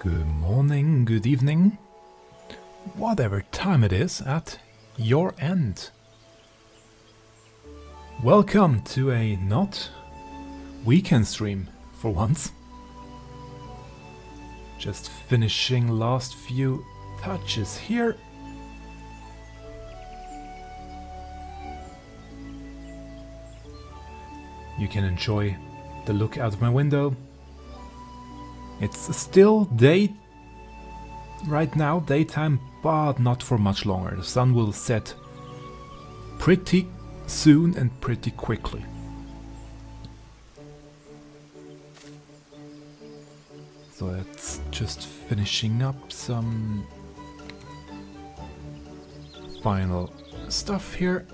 Good morning, good evening, whatever time it is at your end. Welcome to a not weekend stream for once. Just finishing last few touches here. You can enjoy the look out of my window. It's still day right now, daytime, but not for much longer. The sun will set pretty soon and pretty quickly. So that's just finishing up some final stuff here.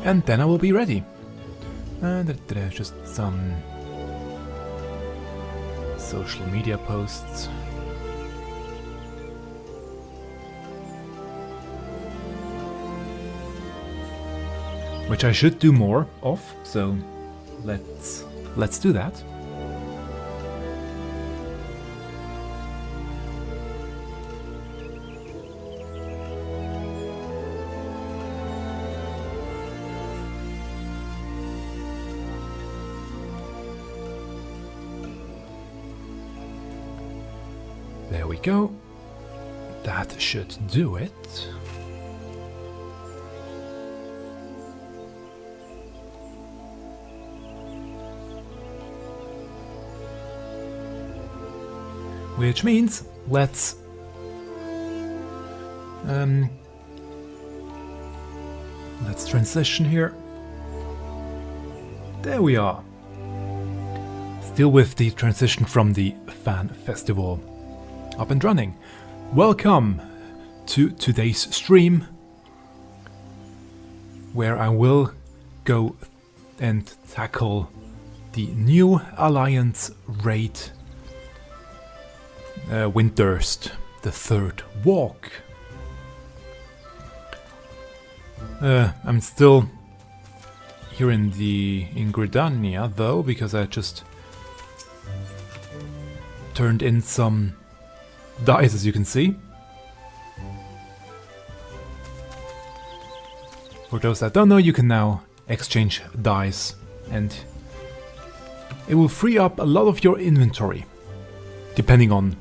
And then I will be ready. And just some social media posts. Which I should do more of, so let's do that. There we go. That should do it. Which means let's transition here. There we are. Still with the transition from the fan festival up and running. Welcome to today's stream, where I will go and tackle the new Alliance raid, Windurst, the third walk. I'm still here in Gridania though, because I just turned in some dice, as you can see. For those that don't know, you can now exchange dice and it will free up a lot of your inventory, depending on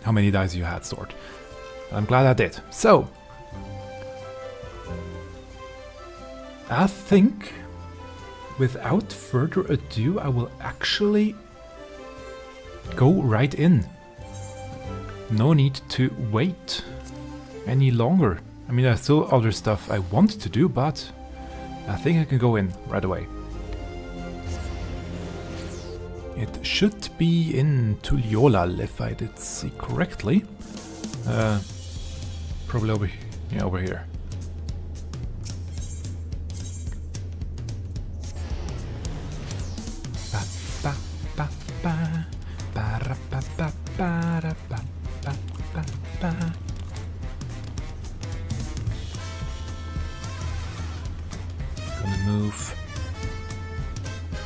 how many dice you had stored. I'm glad I did. So, I think without further ado, I will actually go right in. No need to wait any longer. I mean, there's still other stuff I want to do, but I think I can go in right away. It should be in Tuliolal, if I did see correctly. Probably over here. Ba ba ba ba ba ba ba ba ba. Gonna move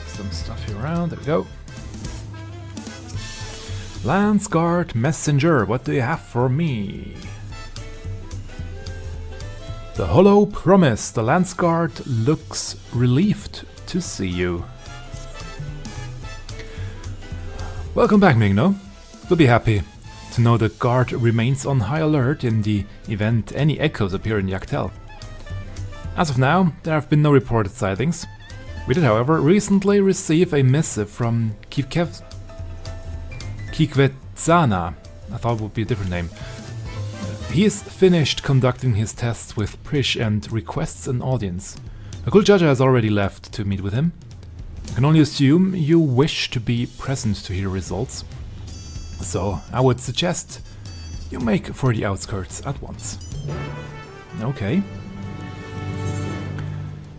some stuff here around. There we go. Lance Guard Messenger, what do you have for me? The Hollow Promise. The Lance Guard looks relieved to see you. Welcome back, Migno. We'll be happy to know the guard remains on high alert in the event any echoes appear in Yaktel. As of now, there have been no reported sightings. We did, however, recently receive a missive from Kikwetsana. I thought it would be a different name. He is finished conducting his tests with Prish and requests an audience. A cool judge has already left to meet with him. I can only assume you wish to be present to hear results. So, I would suggest you make for the outskirts at once. Okay.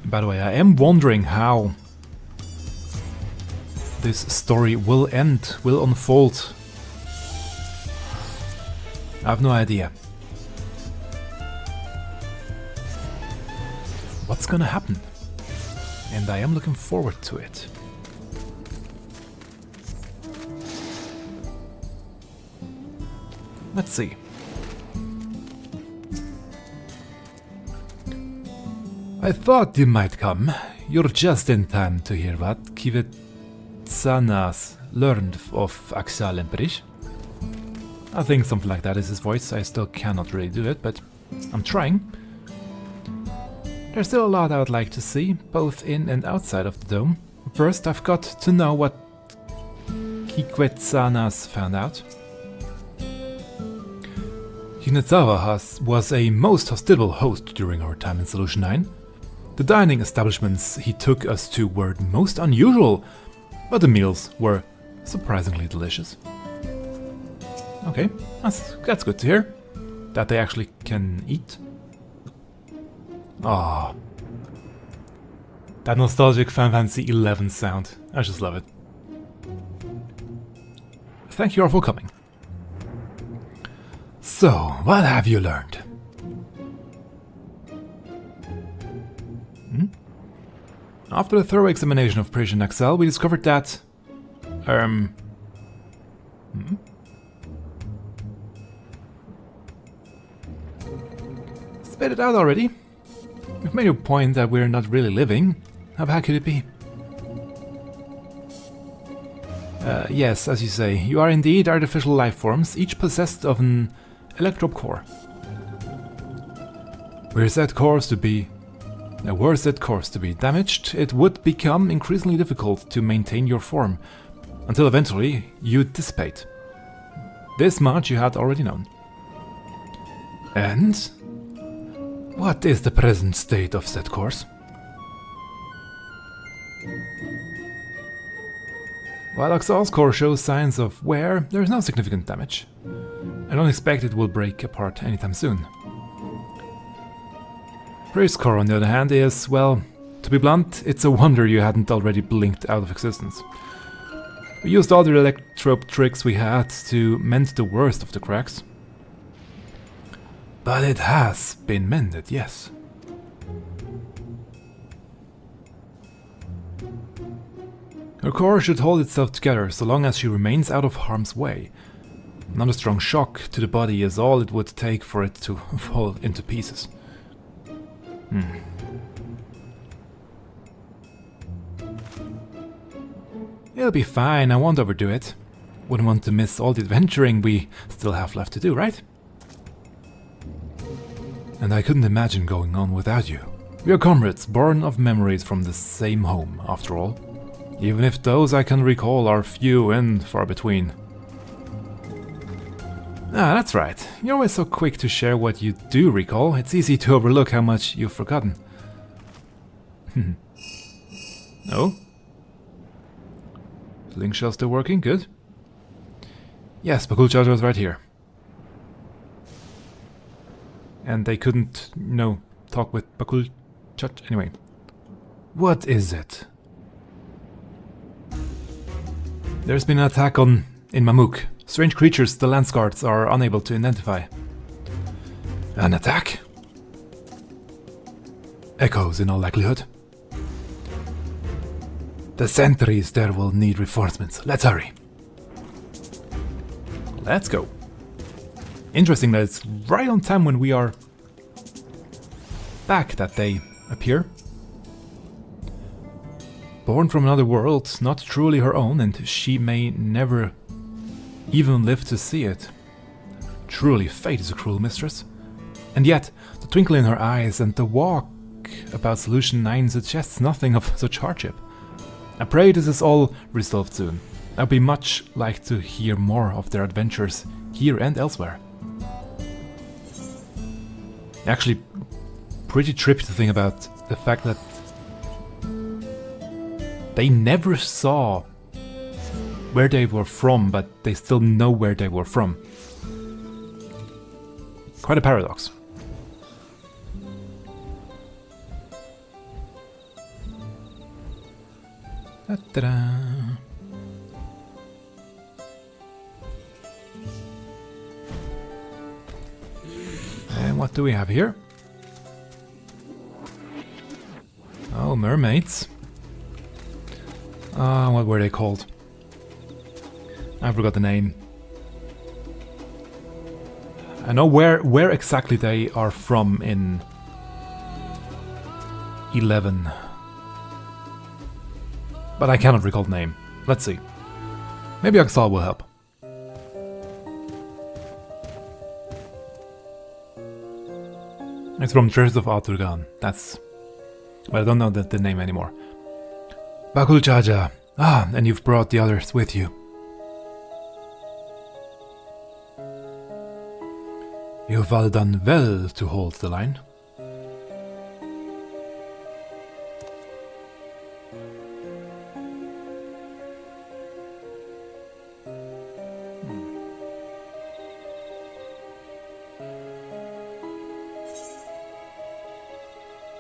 By the way, I am wondering how this story will end, will unfold. I have no idea. What's gonna happen? And I am looking forward to it. Let's see. I thought you might come. You're just in time to hear what Kivitsanas learned of Axel and Prish. I think something like that is his voice. I still cannot really do it, but I'm trying. There's still a lot I would like to see, both in and outside of the dome. First, I've got to know what Kikvetsanas found out. Hinetzawa was a most hospitable host during our time in Solution 9. The dining establishments he took us to were most unusual, but the meals were surprisingly delicious. Okay, that's good to hear. That they actually can eat. Ah, that nostalgic Final Fantasy XI sound. I just love it. Thank you all for coming. So, what have you learned? After a thorough examination of Prish and Axel, we discovered that... Spit it out already. We've made a point that we're not really living. How bad could it be? Yes, as you say, you are indeed artificial life forms, each possessed of an electrope core. Were set course to be damaged, it would become increasingly difficult to maintain your form, until eventually you dissipate. This much you had already known. And what is the present state of said course? While Axel's core shows signs of wear, there is no significant damage. I don't expect it will break apart anytime soon. Prish's core, on the other hand, is, well, to be blunt, it's a wonder you hadn't already blinked out of existence. We used all the electrope tricks we had to mend the worst of the cracks. But it has been mended, yes. Her core should hold itself together so long as she remains out of harm's way. Not a strong shock to the body is all it would take for it to fall into pieces. It'll be fine, I won't overdo it. Wouldn't want to miss all the adventuring we still have left to do, right? And I couldn't imagine going on without you. We are comrades, born of memories from the same home, after all. Even if those I can recall are few and far between. Ah, that's right. You're always so quick to share what you do recall. It's easy to overlook how much you've forgotten. Oh? Link shell still working? Good. Yes, Bakul Charger was right here. And they couldn't, talk with Bakul Charger. Anyway. What is it? There's been an attack in Mamuk. Strange creatures the Lance Guards are unable to identify. An attack? Echoes in all likelihood. The sentries there will need reinforcements. Let's hurry. Let's go. Interesting that it's right on time when we are back that they appear. Born from another world, not truly her own, and she may never even live to see it. Truly, fate is a cruel mistress. And yet, the twinkle in her eyes and the walk about Solution 9 suggests nothing of such hardship. I pray this is all resolved soon. I'd be much like to hear more of their adventures here and elsewhere. Actually, pretty trippy to think about the fact that they never saw where they were from, but they still know where they were from. Quite a paradox. Da-da-da. And what do we have here? Oh, mermaids. What were they called? I forgot the name. I know where exactly they are from in 11. But I cannot recall the name. Let's see. Maybe Axal will help. It's from Treasures of Arturgan. That's... Well, I don't know the name anymore. Bakul Jaja. Ah, and you've brought the others with you. You've all done well to hold the line.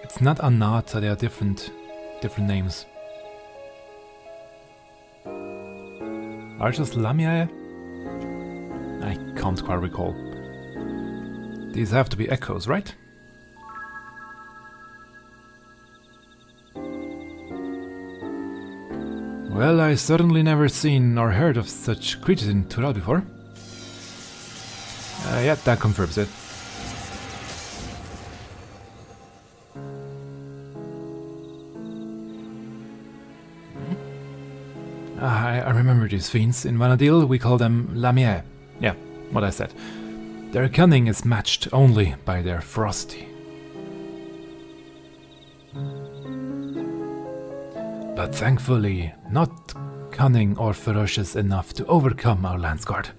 It's not Anata, they are different names. Archers Lamia? I can't quite recall. These have to be echoes, right? Well, I certainly never seen or heard of such creatures in Tural before. Yeah, that confirms it. I remember these fiends. In Vanadil we call them Lamia. Yeah, what I said. Their cunning is matched only by their ferocity. But thankfully, not cunning or ferocious enough to overcome our Landsguard.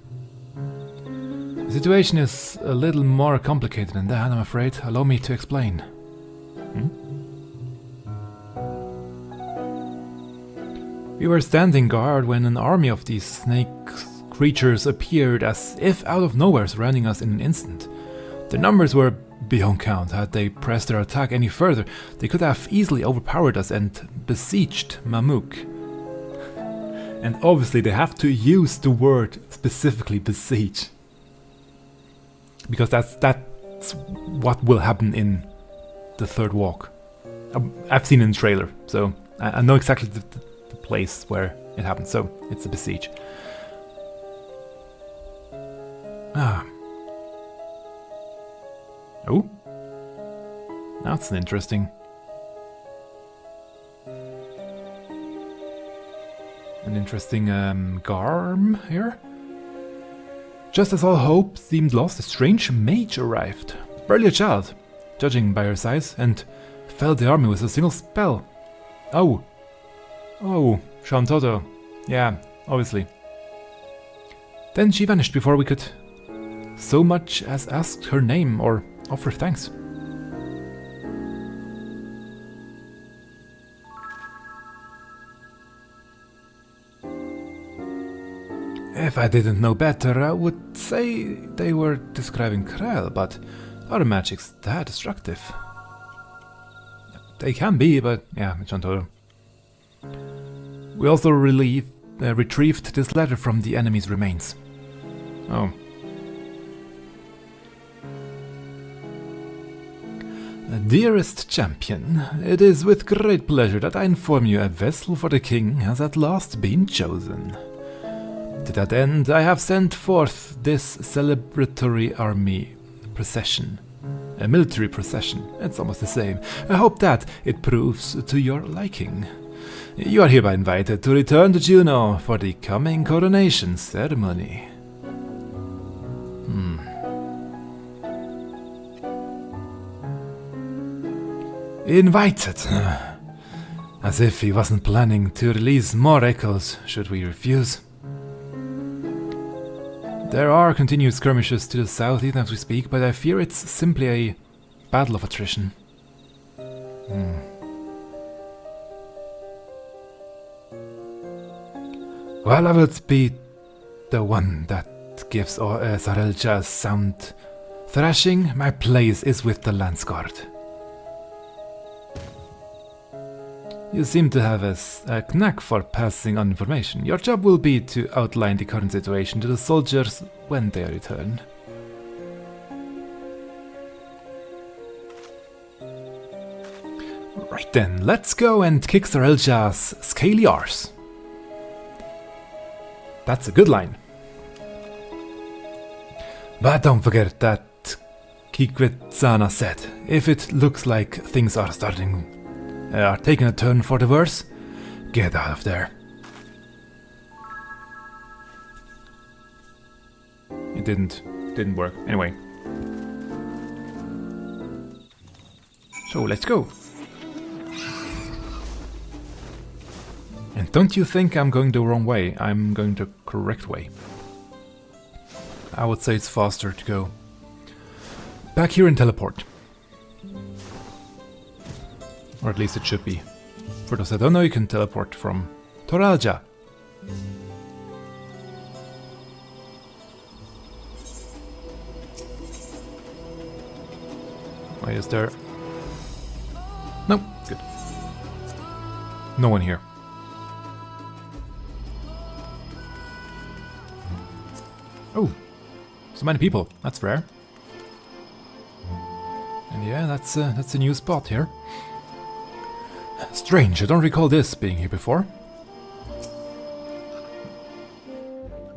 The situation is a little more complicated than that, I'm afraid. Allow me to explain. We were standing guard when an army of these snake creatures appeared as if out of nowhere, surrounding us in an instant. Their numbers were beyond count. Had they pressed their attack any further, they could have easily overpowered us and besieged Mamuk. And obviously they have to use the word specifically besiege. Because that's what will happen in the third walk. I've seen it in the trailer, so I know exactly the place where it happens, so it's a besiege. Oh, that's interesting. An interesting garm here. Just as all hope seemed lost, a strange mage arrived. Barely a child, judging by her size, and felled the army with a single spell. Oh, Shantoto. Yeah, obviously. Then she vanished before we could so much as ask her name or offer thanks. If I didn't know better, I would say they were describing Krell, but our magic's that destructive. They can be, but yeah, Shantoto. We also retrieved this letter from the enemy's remains. Oh. Dearest champion, it is with great pleasure that I inform you a vessel for the king has at last been chosen. To that end, I have sent forth this celebratory army procession. A military procession, it's almost the same. I hope that it proves to your liking. You are hereby invited to return to Juneau for the coming coronation ceremony. Invited? As if he wasn't planning to release more echoes should we refuse. There are continued skirmishes to the south even as we speak, but I fear it's simply a battle of attrition. Well, I would be the one that gives Sarelja a sound thrashing. My place is with the Landsguard. You seem to have a knack for passing on information. Your job will be to outline the current situation to the soldiers when they return. Right then, let's go and kick Sarelja's scaly arse. That's a good line. But don't forget that Kikwetsana said, if it looks like things are taking a turn for the worse, get out of there. It didn't work. Anyway. So let's go. And don't you think I'm going the wrong way? I'm going the correct way. I would say it's faster to go back here and teleport. Or at least it should be. For those that don't know, you can teleport from Toralja. Wait, is there... No, good. No one here. Oh, so many people. That's rare. And yeah, that's a new spot here. Strange, I don't recall this being here before.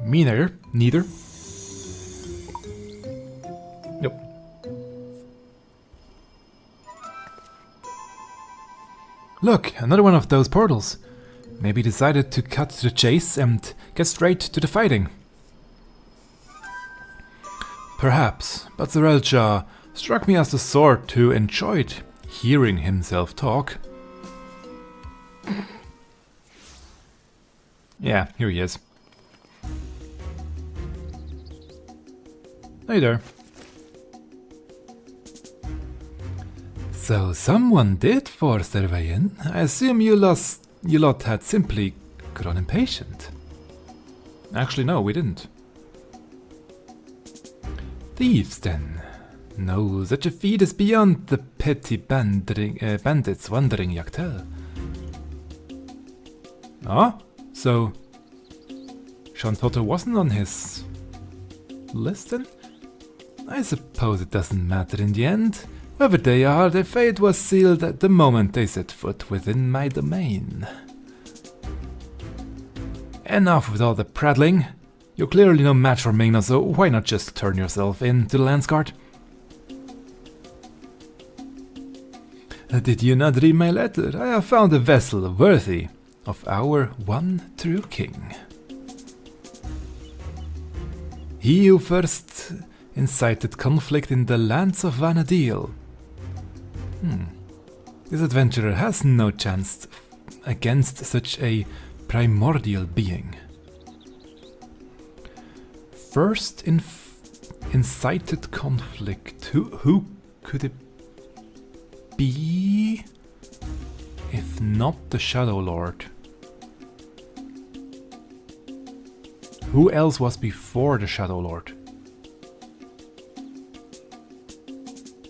Me neither. Nope. Look, another one of those portals. Maybe decided to cut to the chase and get straight to the fighting. Perhaps, but Sarelja struck me as the sort who enjoyed hearing himself talk. Yeah, here he is. Hey there. So someone did force their way in. I assume you lot had simply grown impatient. Actually, no, we didn't. Thieves, then. No, such a feat is beyond the petty bandits wandering Yaktel. Ah, so Shantoto wasn't on his list then? I suppose it doesn't matter in the end. Whoever they are, their fate was sealed at the moment they set foot within my domain. Enough with all the prattling. You're clearly no match for Mingna, so why not just turn yourself in to the Landsguard? Did you not read my letter? I have found a vessel worthy of our one true king. He who first incited conflict in the lands of Vanadil. This adventurer has no chance against such a primordial being. First incited conflict. Who could it be? If not the Shadow Lord. Who else was before the Shadow Lord?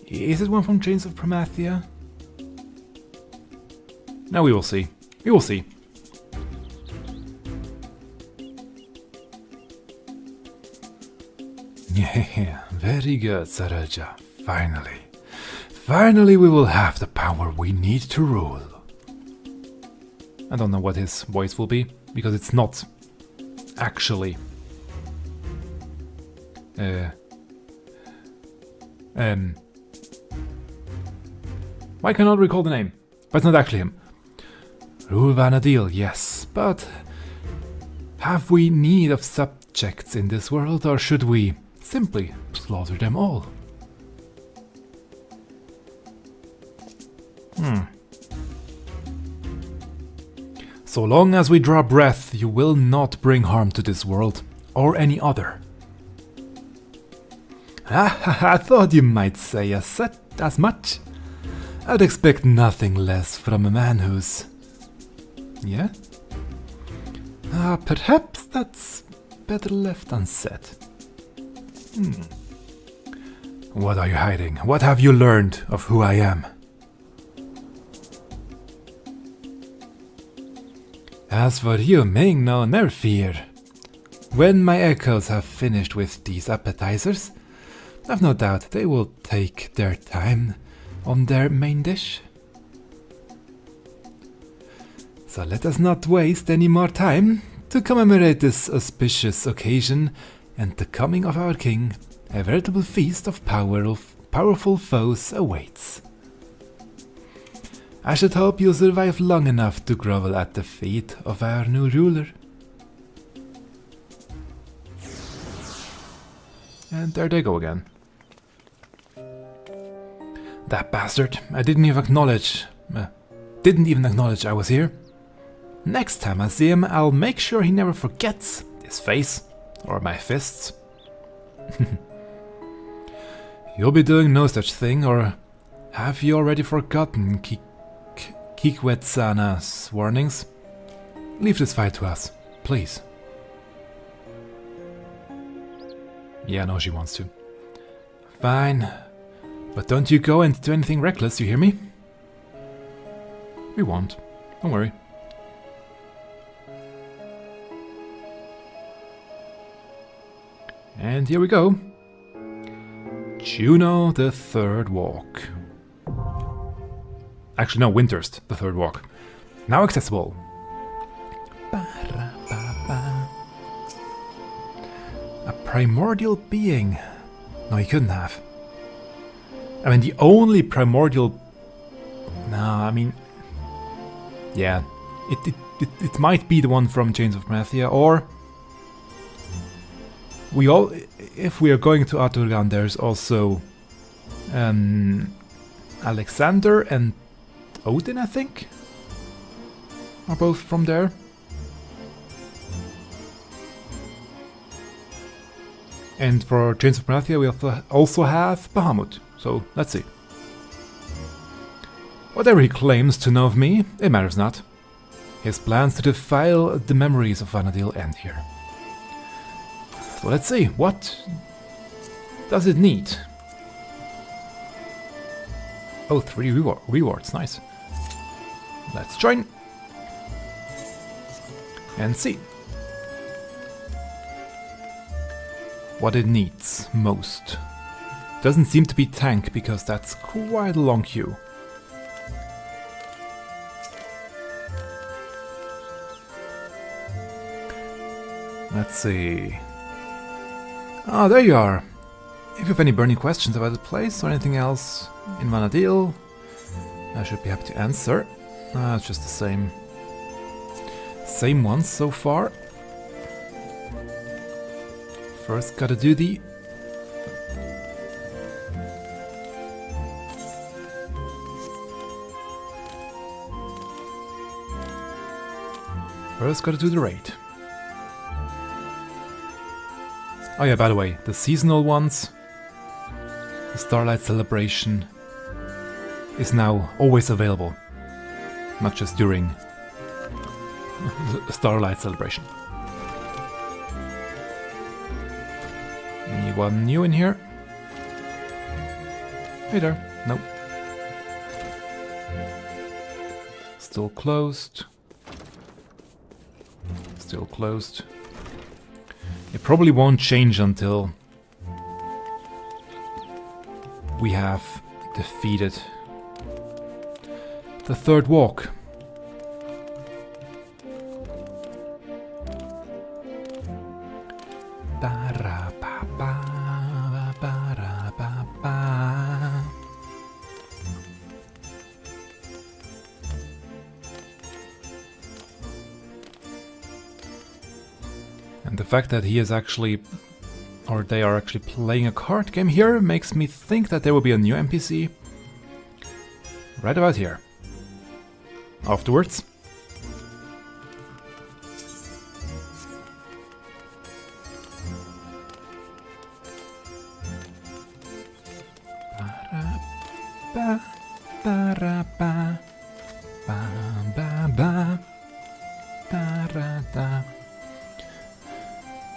Is it one from Chains of Promathia? Now we will see. We will see. Yeah, very good, Sarelja. Finally. Finally we will have the power we need to rule. I don't know what his voice will be, because it's not actually why cannot recall the name? But it's not actually him. Rule Vanadil, yes, but have we need of subjects in this world, or should we simply slaughter them all? So long as we draw breath, you will not bring harm to this world, or any other. I thought you might say as much. I'd expect nothing less from a man who's... Yeah? Perhaps that's better left unsaid. What are you hiding? What have you learned of who I am? As for you, Ming, no, never fear. When my echoes have finished with these appetizers, I've no doubt they will take their time on their main dish. So let us not waste any more time. To commemorate this auspicious occasion and the coming of our king, a veritable feast of powerful foes awaits. I should hope you'll survive long enough to grovel at the feet of our new ruler. And there they go again. That bastard, I didn't even acknowledge I was here. Next time I see him, I'll make sure he never forgets his face or my fists. You'll be doing no such thing, or have you already forgotten Kikwetsana's warnings? Leave this fight to us, please. Yeah, I know she wants to. Fine, but don't you go and do anything reckless, you hear me? We won't, don't worry. And here we go. Juno, the third walk. Actually, no, Windurst, the third walk. Now accessible. A primordial being. No, he couldn't have. I mean, the only primordial... No, I mean... Yeah, it might be the one from Chains of Prometheia, or... if we are going to Aturgan, there's also Alexander and Odin, I think, are both from there. And for Chains of Prometheia, we also have Bahamut. So let's see. Whatever he claims to know of me, it matters not. His plans to defile the memories of Vanadil end here. So let's see, what does it need? Oh, 3 rewards, nice. Let's join and see what it needs most. Doesn't seem to be tank, because that's quite a long queue. Let's see. Ah, there you are. If you have any burning questions about the place or anything else in Vanadil, I should be happy to answer. It's just the same ones so far. First gotta do the... raid. Oh yeah, by the way, the seasonal ones, the Starlight Celebration, is now always available. Not just during the Starlight Celebration. Anyone new in here? Hey there. Nope. Still closed. Still closed. It probably won't change until we have defeated the third walk. And the fact that he is actually, or they are actually playing a card game here, makes me think that there will be a new NPC right about here. Afterwards.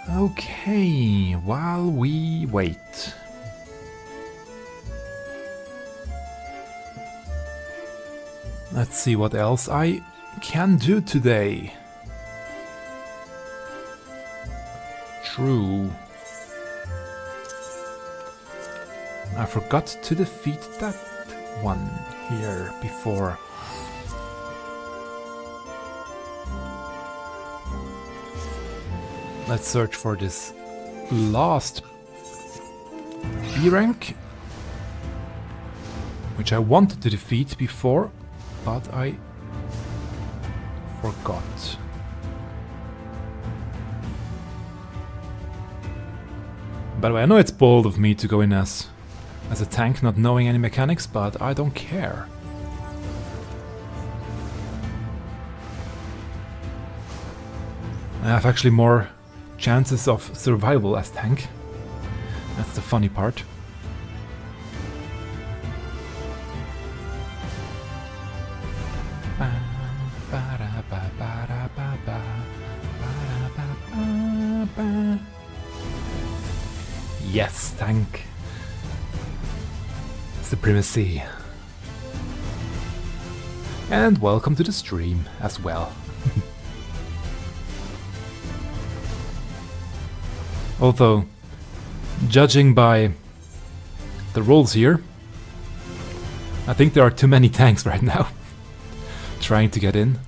Okay, while we wait. Let's see what else I can do today. true. I forgot to defeat that one here before. Let's search for this last B rank, which I wanted to defeat before, but I forgot. By the way, I know it's bold of me to go in as a tank not knowing any mechanics, but I don't care. I have actually more chances of survival as tank. That's the funny part. Yes, tank. Supremacy. And welcome to the stream as well. Although, judging by the rolls here, I think there are too many tanks right now trying to get in.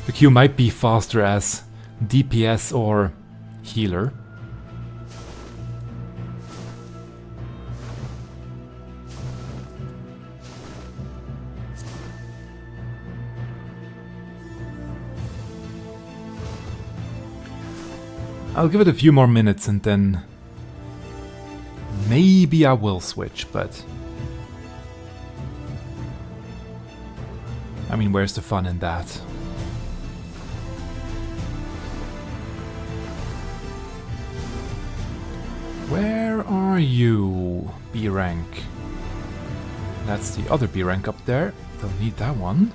The queue might be faster as DPS or healer. I'll give it a few more minutes and then maybe I will switch, but I mean, where's the fun in that? Where are you, B rank? That's the other B rank up there. Don't need that one.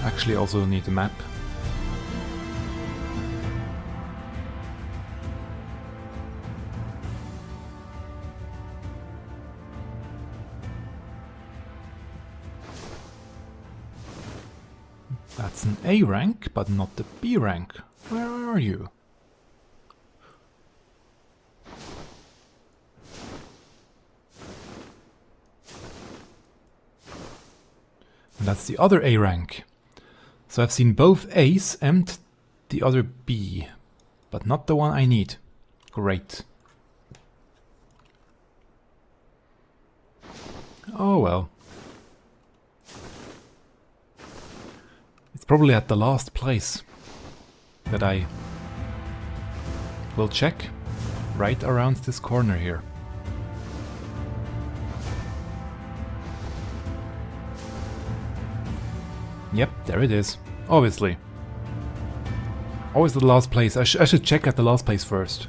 Actually also need the map. That's an A rank, but not the B rank. Where are you? And that's the other A rank. So I've seen both A's and the other B, but not the one I need. Great. Oh well. It's probably at the last place that I will check, right around this corner here. Yep, there it is. Obviously. Always the last place. I should check at the last place first.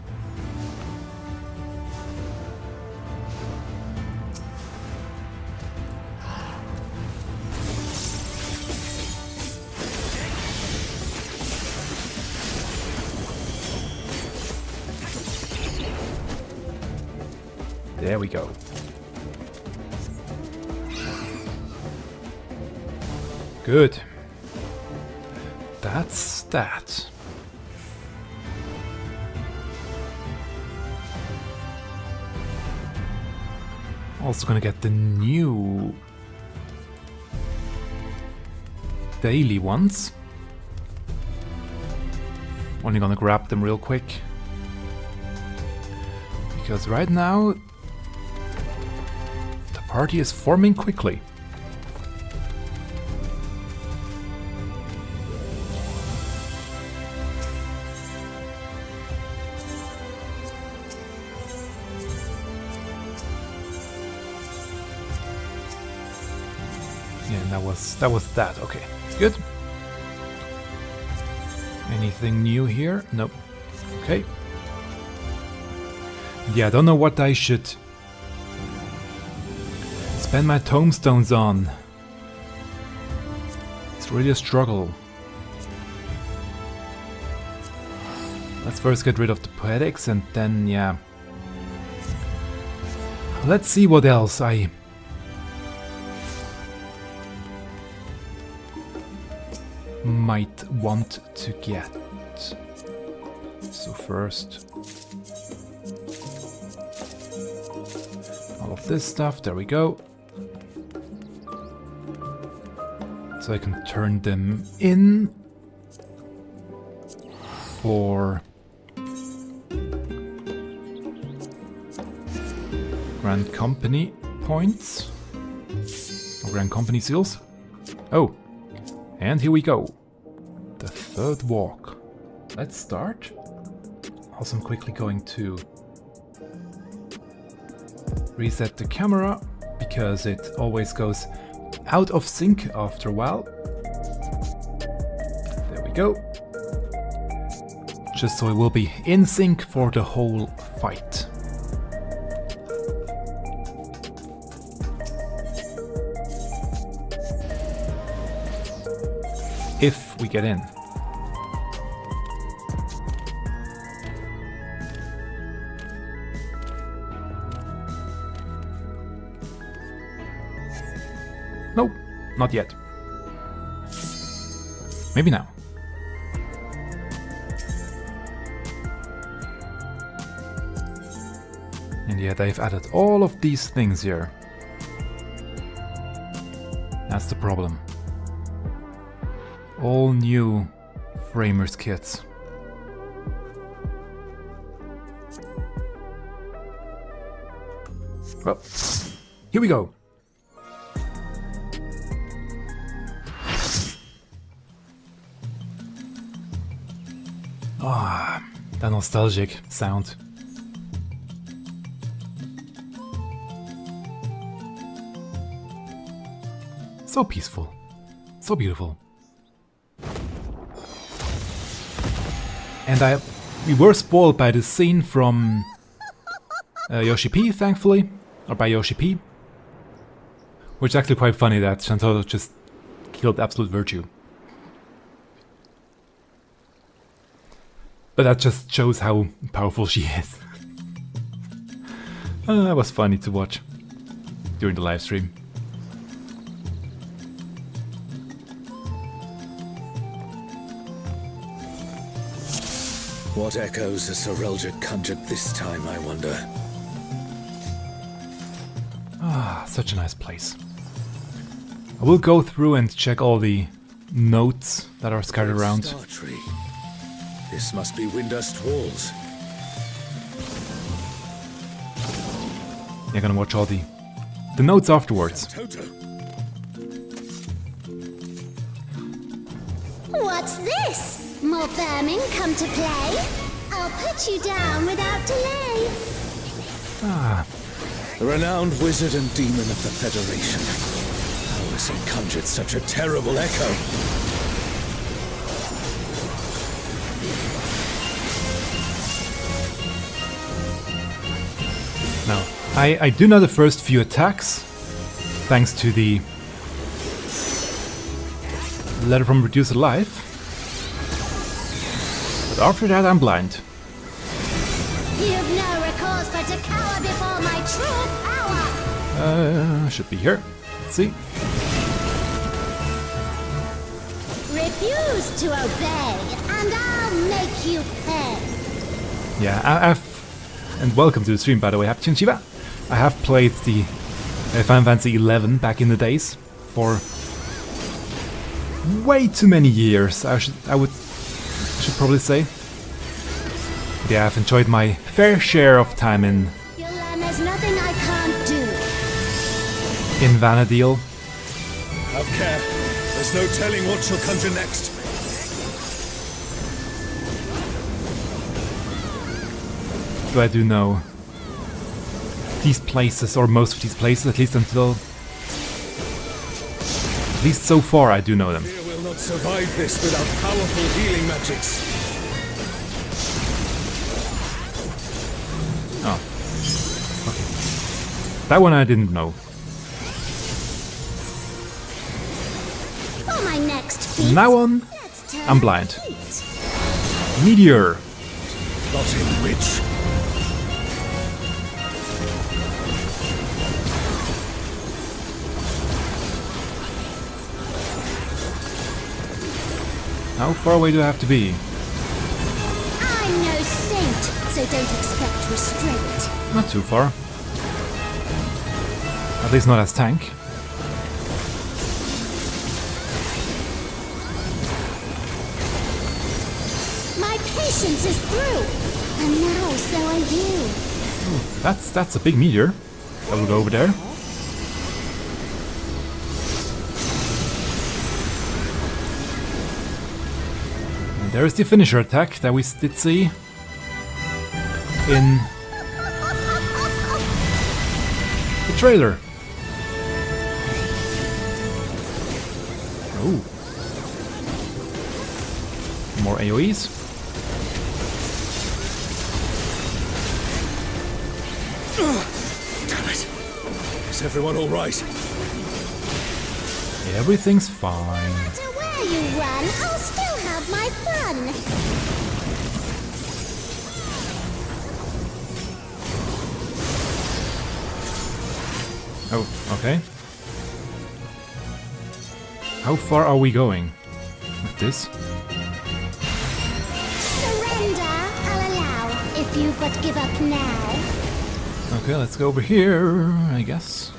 There we go. Good. That's that. Also gonna get the new daily ones. Only gonna grab them real quick. Because right now the party is forming quickly. That was that. Okay, good. Anything new here? Nope. Okay. Yeah, I don't know what I should spend my tomestones on. It's really a struggle. Let's first get rid of the poetics and then, yeah. let's see what else I... might want to get. So first... all of this stuff, there we go. So I can turn them in for Grand Company points, or Grand Company seals. Oh, and here we go. The third walk. Let's start. Also, I'm quickly going to reset the camera because it always goes out of sync after a while. There we go. Just so it will be in sync for the whole fight. If we get in. Nope, not yet. Maybe now. And yeah, they've added all of these things here. That's the problem. All new framers kits. Well, here we go. Ah, that nostalgic sound. So peaceful. So beautiful. And we were spoiled by the scene from Yoshi P, thankfully. Or by Yoshi P. Which is actually quite funny that Shantaro just killed Absolute Virtue. But that just shows how powerful she is. That was funny to watch during the live stream. What echoes has Sorelja conjured this time, I wonder? Ah, such a nice place. I will go through and check all the notes that are scattered around. Star tree. This must be Windurst walls. You're gonna watch all the notes afterwards. Toto. What's this? More vermin come to play? I'll put you down without delay. Ah, The renowned wizard and demon of the Federation. How has he conjured such a terrible echo? no. I do know the first few attacks, thanks to the letter from Reduce Life. But after that, I'm blind. You've no recourse but to cower before my true power. Should be here. Let's see. Refuse to obey, and I'll make you pay. Yeah, and welcome to the stream, by the way, Happy Shiva. I have played the Final Fantasy XI back in the days for way too many years. I should probably say. But yeah, I've enjoyed my fair share of time in You'll learn there's nothing I can't do. Vanadil. Have care. There's no telling what she'll conjure next. Do I do know these places, or most of these places, at least so far I do know them. Fear will not survive this without powerful healing magics. Oh. Okay. That one I didn't know. For my next feat, Now on, let's turn I'm up blind. the heat. Meteor. Not in which. How far away do I have to be? I'm no saint, so don't expect restraint. Not too far. At least not as tank. My patience is through, and now so are you. That's a big meteor. I will go over there. And there is the finisher attack that we did see in the trailer. Oh. More AoEs. Damn it. Is everyone all right? Everything's fine. No matter where you run, I'll still have my fun. Oh, okay. How far are we going with this? Surrender, I'll allow, if you but give up now. Okay, let's go over here, I guess.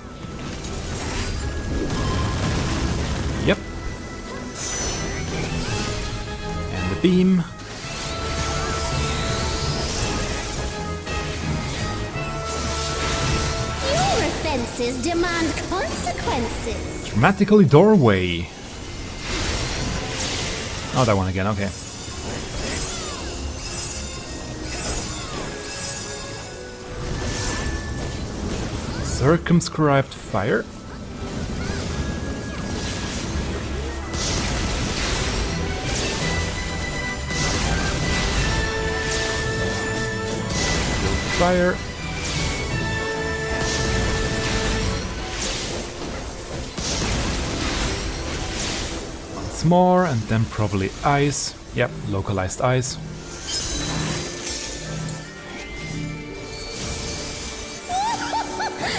Yep. And the beam. Your offenses demand consequences. Dramatically doorway. Oh, that one again, okay. Circumscribed fire. Fire. Once more, and then probably ice. Yep, localized ice.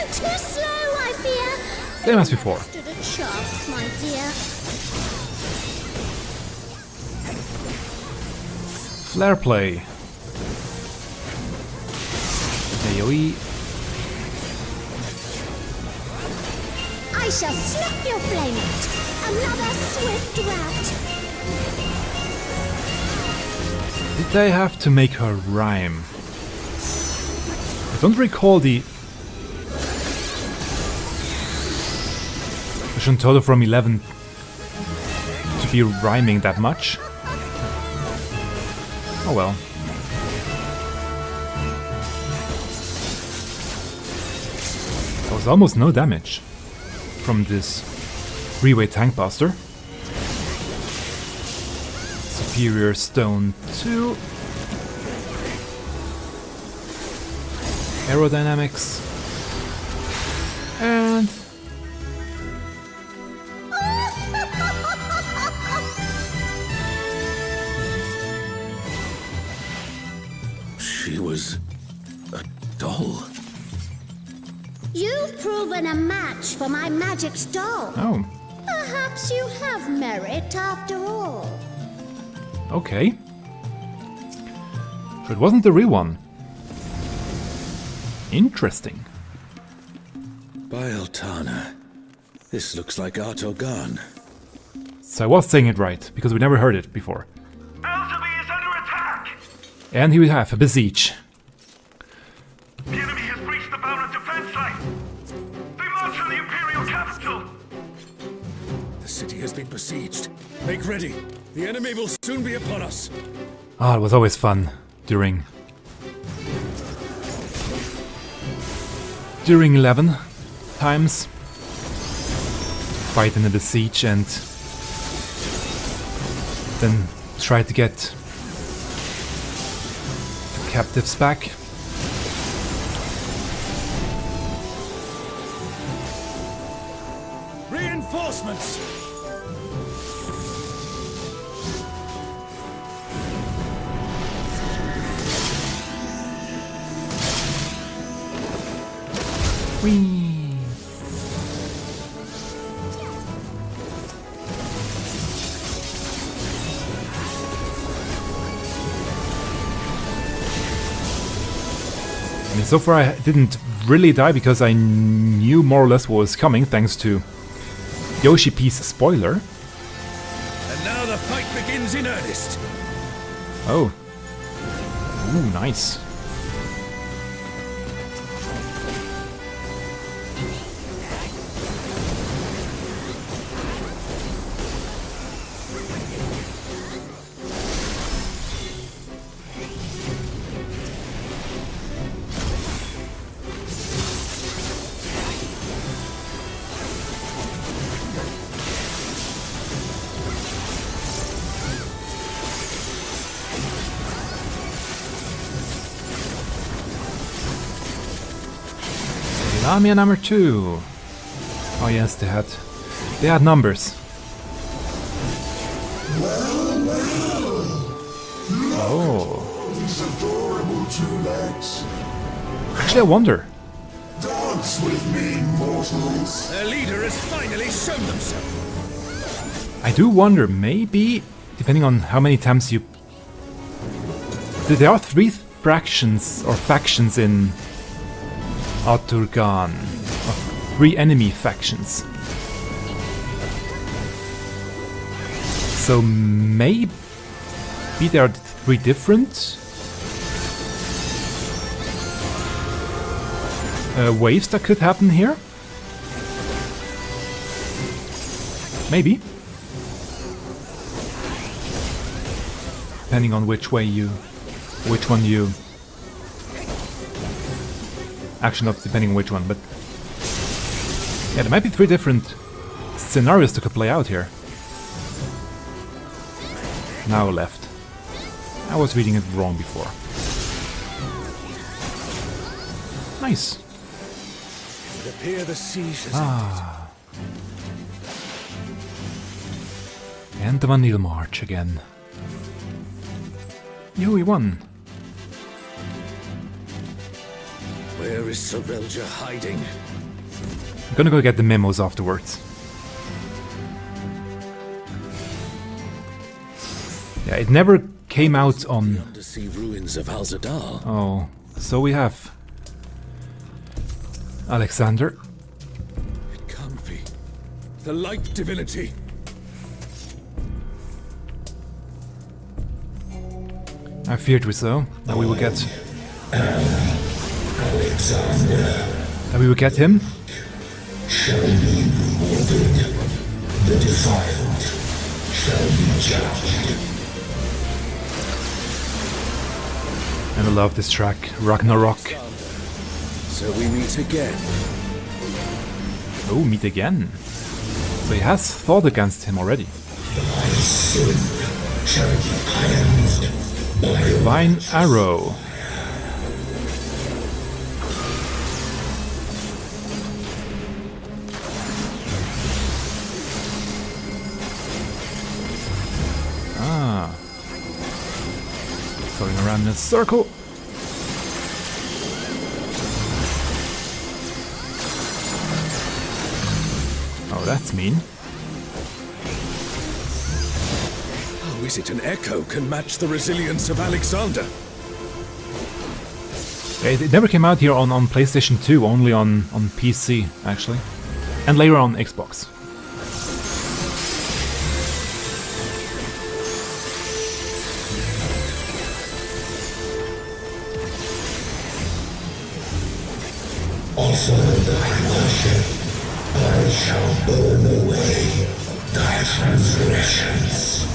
Too slow, I fear. Same as before. Stood a chance, my dear. Flare play. AoE. I shall snuff your flame out. Another swift rout. Did they have to make her rhyme? I don't recall the Vision Total from 11 to be rhyming that much. Oh well. There was almost no damage from this three-way tank buster. Superior Stone 2. Aerodynamics. And She was a doll. You've proven a match for my magic doll. oh, Perhaps you have merit after all. okay. So it wasn't the real one. Interesting. By Altana. This looks like Artogan. So I was saying it right, because we never heard it before. Elzeby is under attack! And he will have a besiege. The enemy has breached the Boundary defense line! They march on the Imperial capital! The city has been besieged. Make ready. The enemy will soon be upon us. Ah, it was always fun during 11 times. Fight in the besiege and then try to get the captives back. Reinforcements! Whee! mean, so far I didn't really die because I knew more or less what was coming, thanks to Yoshi P's spoiler. And now the fight begins in earnest. Oh. Ooh, nice. Lamia number 2. Oh yes, they had numbers. Oh. These adorable 2 legs. Actually, I wonder. Dance with me, mortals. Their leader has finally shown themselves. I do wonder, maybe, depending on how many times you... There are 3 fractions or factions in Aturgan. 3 enemy factions. So maybe there are 3 different waves that could happen here. Maybe. Depending on which one you... Actually, not depending on which one, but... Yeah, there might be 3 different scenarios that could play out here. Now left. I was reading it wrong before. Nice. It appears the siege has And the Vanille March again. Yo, we won. Where is Sorelja hiding? I'm gonna go get the memos afterwards. Yeah, it never came out on... The undersea ruins of Al-Zadar. Oh, so we have... Alexander. It can't be. The light divinity. I feared we so. That we would get... That we would get him. Shall be rewarded. The defiled shall be judged. And I love this track, Ragnarok. So we meet again. Oh, meet again. So he has fought against him already. My sin shall be cleansed by Divine Arrow. Ah. Going around in a circle. Oh, that's mean. How is it an echo can match the resilience of Alexander? It never came out here on PlayStation 2, only on PC, actually. And later on Xbox. offer thy worship. I shall burn away thy transgressions.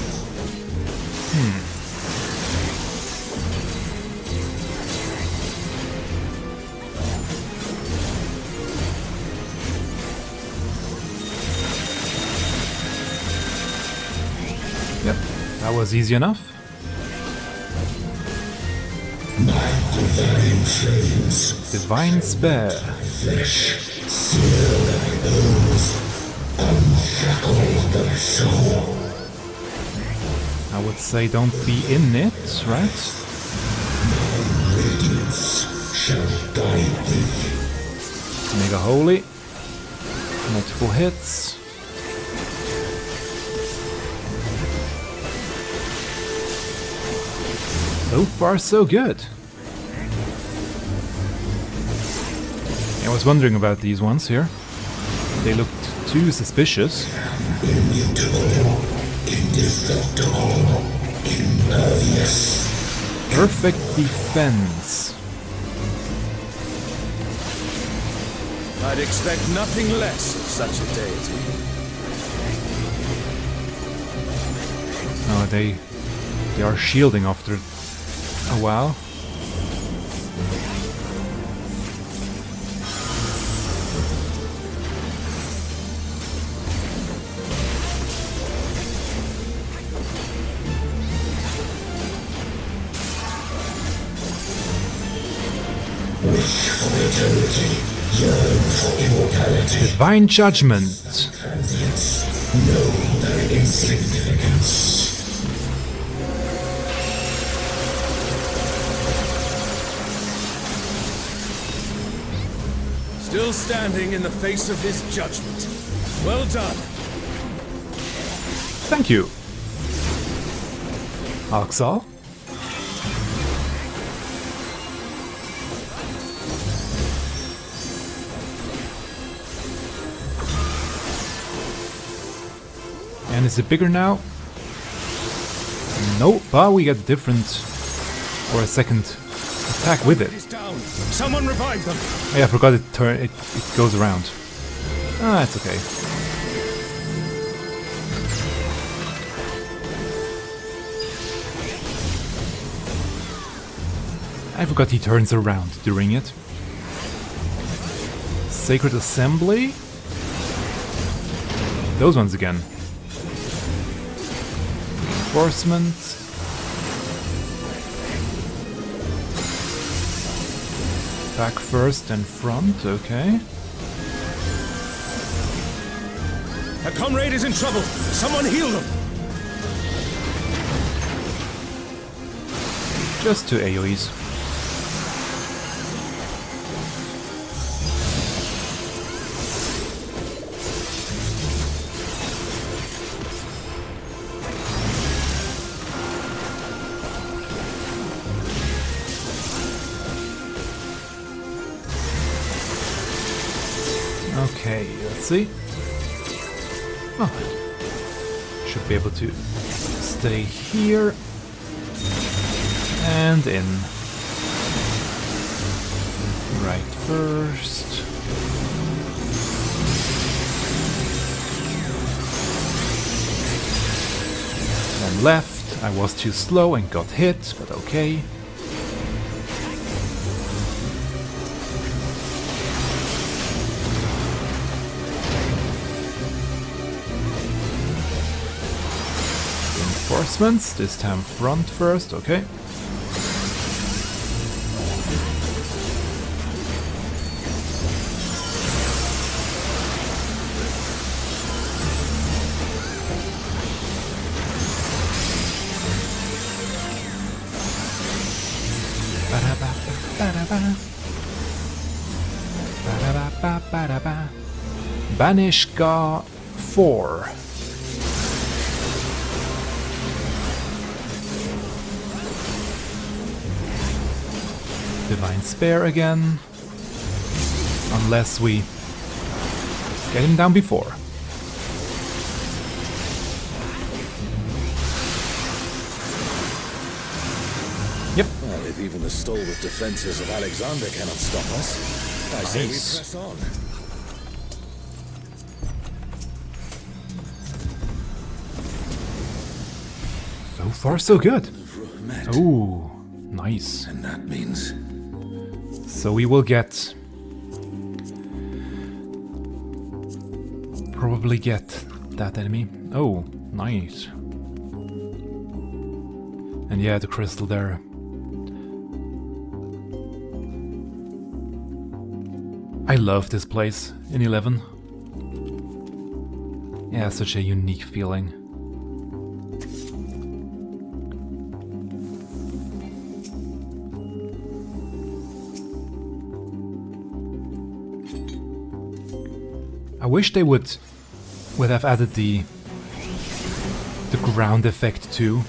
Yep, that was easy enough. My divine flames, Divine Spare. flesh, sear thy bones, unshackle thy soul. I would say don't be in it, right? Radiance shall guide thee. Mega Holy. Multiple hits. So far, so good. was wondering about these ones here. They looked too suspicious. Immutable, indestructible, impervious. Perfect defense. I'd expect nothing less of such a deity. Oh, they are shielding after a while. Wish for eternity, yearn for immortality. Divine Judgment. Transience, know their insignificance. Still standing in the face of his judgment. Well done. Thank you. Alxal. And is it bigger now? Nope, but we get different or a second attack with it. He's down. Someone revive them. Oh, yeah, I forgot it goes around. Ah, it's okay. I forgot he turns around during it. Sacred Assembly? Those ones again. Enforcement. Back first and front, okay. A comrade is in trouble. Someone heal them. Just two AoEs. Okay, let's see. Oh, should be able to stay here and in. Right first. Then left. I was too slow and got hit, but okay. Reinforcements, this time front first, okay. Banish Ga 4. Divine Spare again. Unless we get him down before. Yep. Well, if even the stalwart defenses of Alexander cannot stop us, I say we Nice. press on. So far so good. Met. Ooh, nice. And that means So we will get... probably get that enemy. Oh, nice. And yeah, the crystal there. I love this place in 11. Yeah, such a unique feeling. I wish they would have added the ground effect too.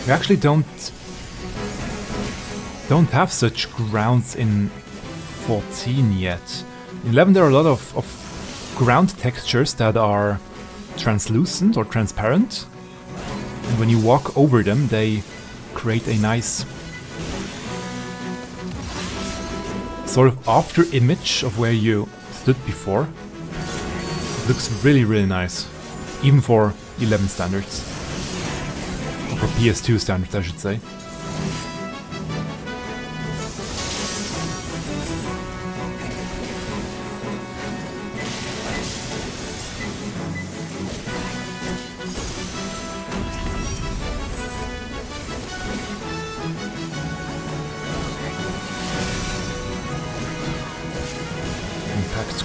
We actually don't have such grounds in 14 yet. In 11 there are a lot of ground textures that are translucent or transparent. And when you walk over them, they create a nice sort of after image of where you stood before. It looks really, really nice. Even for 11 standards. Or for PS2 standards, I should say.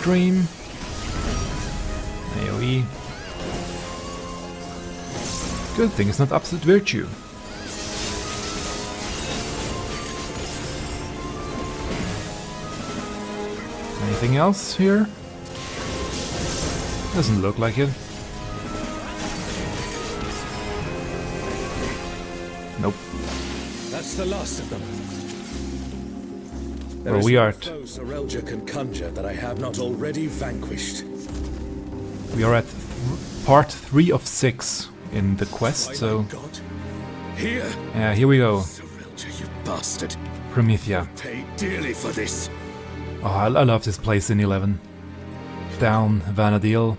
Scream. AoE. Good thing it's not absolute virtue. Anything else here? Doesn't look like it. Nope. That's the last of them. Well, we are Foes Aurelja can conjure that I have not already vanquished. We are at part 3 of 6 in the quest, so God. Here. yeah, here we go. Aurelja, you bastard. Promethea. Pay dearly for this. Oh, I love this place in 11. Down, Vanadil.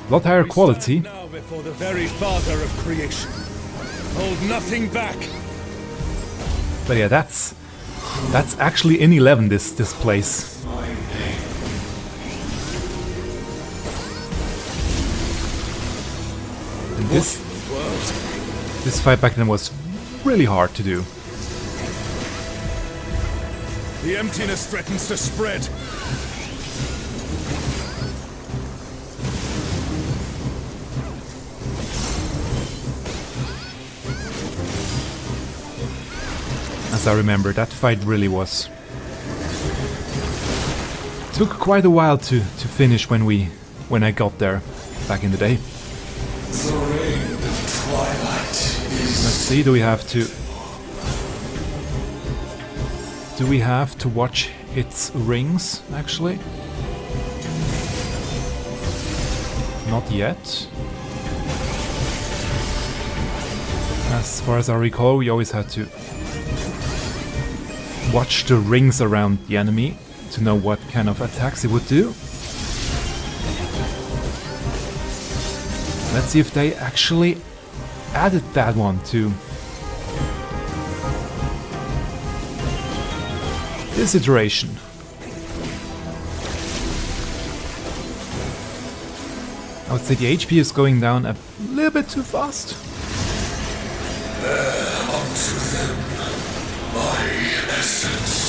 A lot higher quality. Now before the very father of creation. Hold nothing back. But yeah, that's actually in 11, this place. And this fight back then was really hard to do. The emptiness threatens to spread. As I remember, that fight really was... Took quite a while to finish when I got there back in the day. The reign of twilight is... Let's see, do we have to watch its rings, actually? Not yet. As far as I recall, we always had to watch the rings around the enemy to know what kind of attacks it would do. Let's see if they actually added that one to this iteration. I would say the HP is going down a little bit too fast. Unto them, my essence.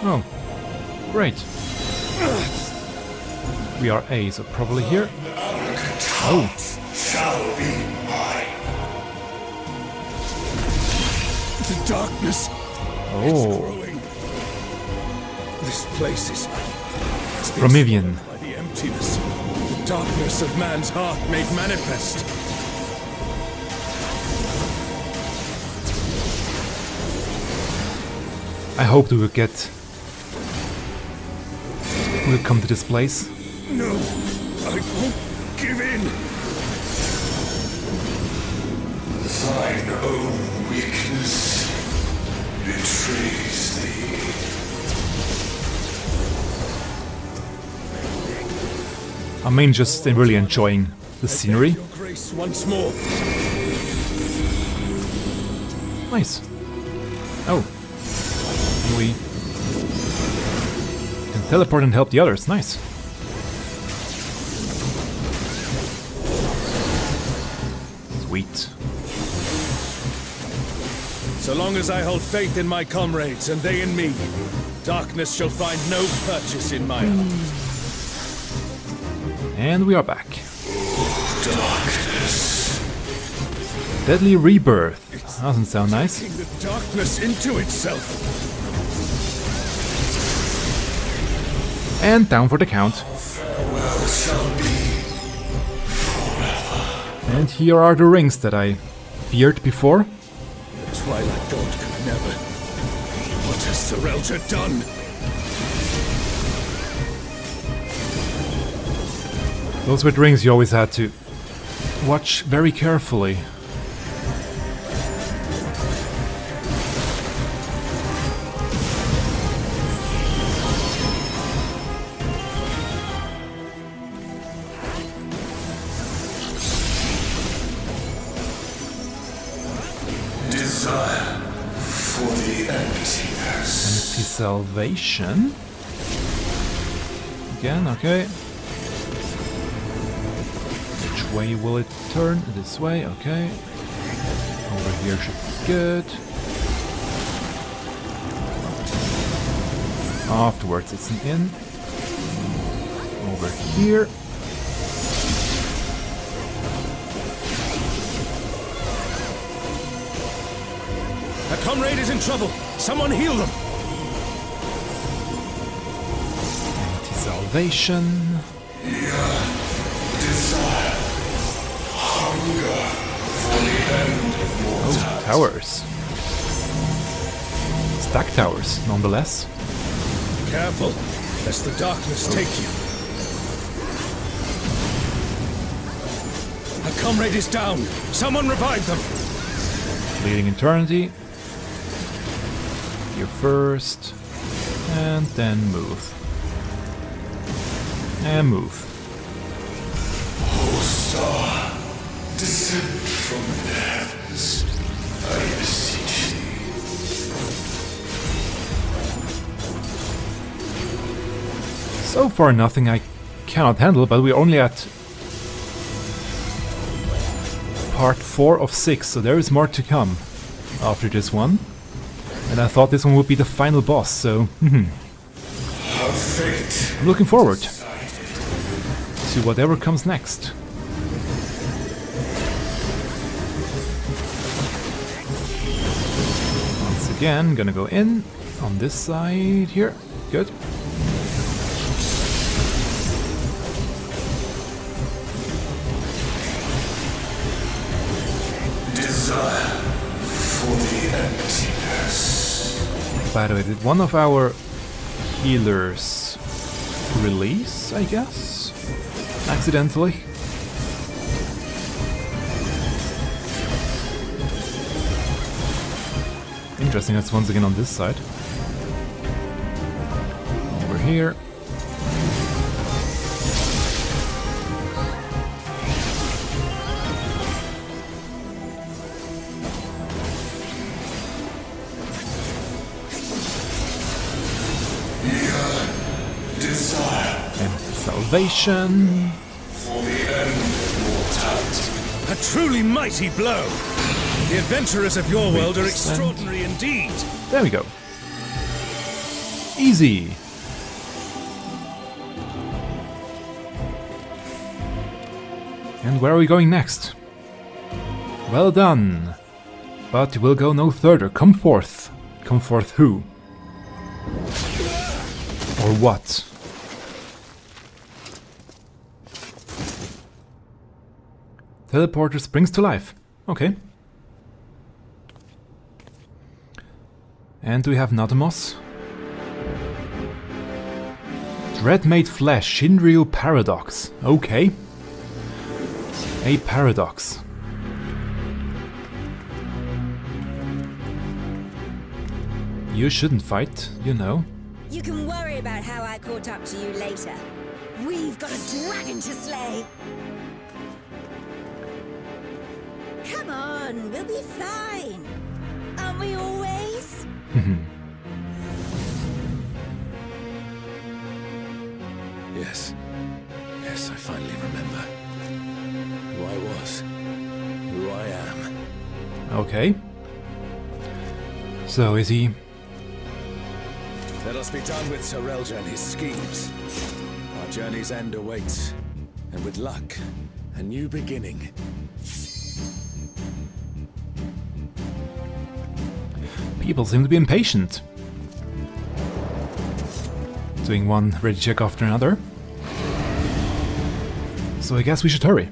Oh, great. We are A, so probably here. Oh. Shall be mine. The darkness. Oh. Growing. This place is Promethean. by the emptiness. The darkness of man's heart made manifest. I hope we will get... We'll come to this place. No, I won't give in. Thine own weakness betrays thee. I mean, just really enjoying the scenery. Your grace once more. Nice. Oh. We can teleport and help the others. Nice. Sweet. So long as I hold faith in my comrades and they in me, darkness shall find no purchase in my heart. And we are back. Darkness. Deadly Rebirth. Doesn't sound nice. Taking the darkness into itself. And down for the count. Farewell shall be forever. And here are the rings that I feared before. The Twilight God could never. What has Serelja done? Those were the rings you always had to watch very carefully. Desire for the emptiness. Empty salvation. Again, okay. Which way will it turn? This way, okay. Over here should be good. Afterwards it's an inn. Over here. A comrade is in trouble. Someone heal them. Empty salvation. Desire. Hunger for the end of mortality. Oh, towers. Stack towers, nonetheless. Careful, lest the darkness take you. A comrade is down. Someone revive them. Bleeding Eternity. Here first. And then move. And move. O star, descend from the heavens, I beseech thee. So far nothing I cannot handle, but we're only at part 4 of 6, so there is more to come after this one. And I thought this one would be the final boss, so Have fate. I'm looking forward to whatever comes next. Once again, gonna go in on this side here. Good. Desire for the emptiness. By the way, did one of our healers release, I guess? Accidentally? Interesting, that's once again on this side. Over here. Desire And salvation. for the end of mortality. A truly mighty blow. The adventurers of your world are 3%. extraordinary indeed. There we go. Easy. And where are we going next? Well done. But we'll go no further. Come forth. Come forth who? Or what? Teleporter springs to life. Okay. And do we have Nadamos? Dread-made flesh, Shinryu paradox. Okay. A paradox. You shouldn't fight, you know. You can worry about how I caught up to you later. We've got a dragon to slay. Come on, we'll be fine. Aren't we always? Yes. Yes, I finally remember. Who I was. Who I am. Okay. So is he... Let us be done with Serelja and his schemes. Our journey's end awaits. And with luck, a new beginning. People seem to be impatient doing one ready check after another. So I guess we should hurry.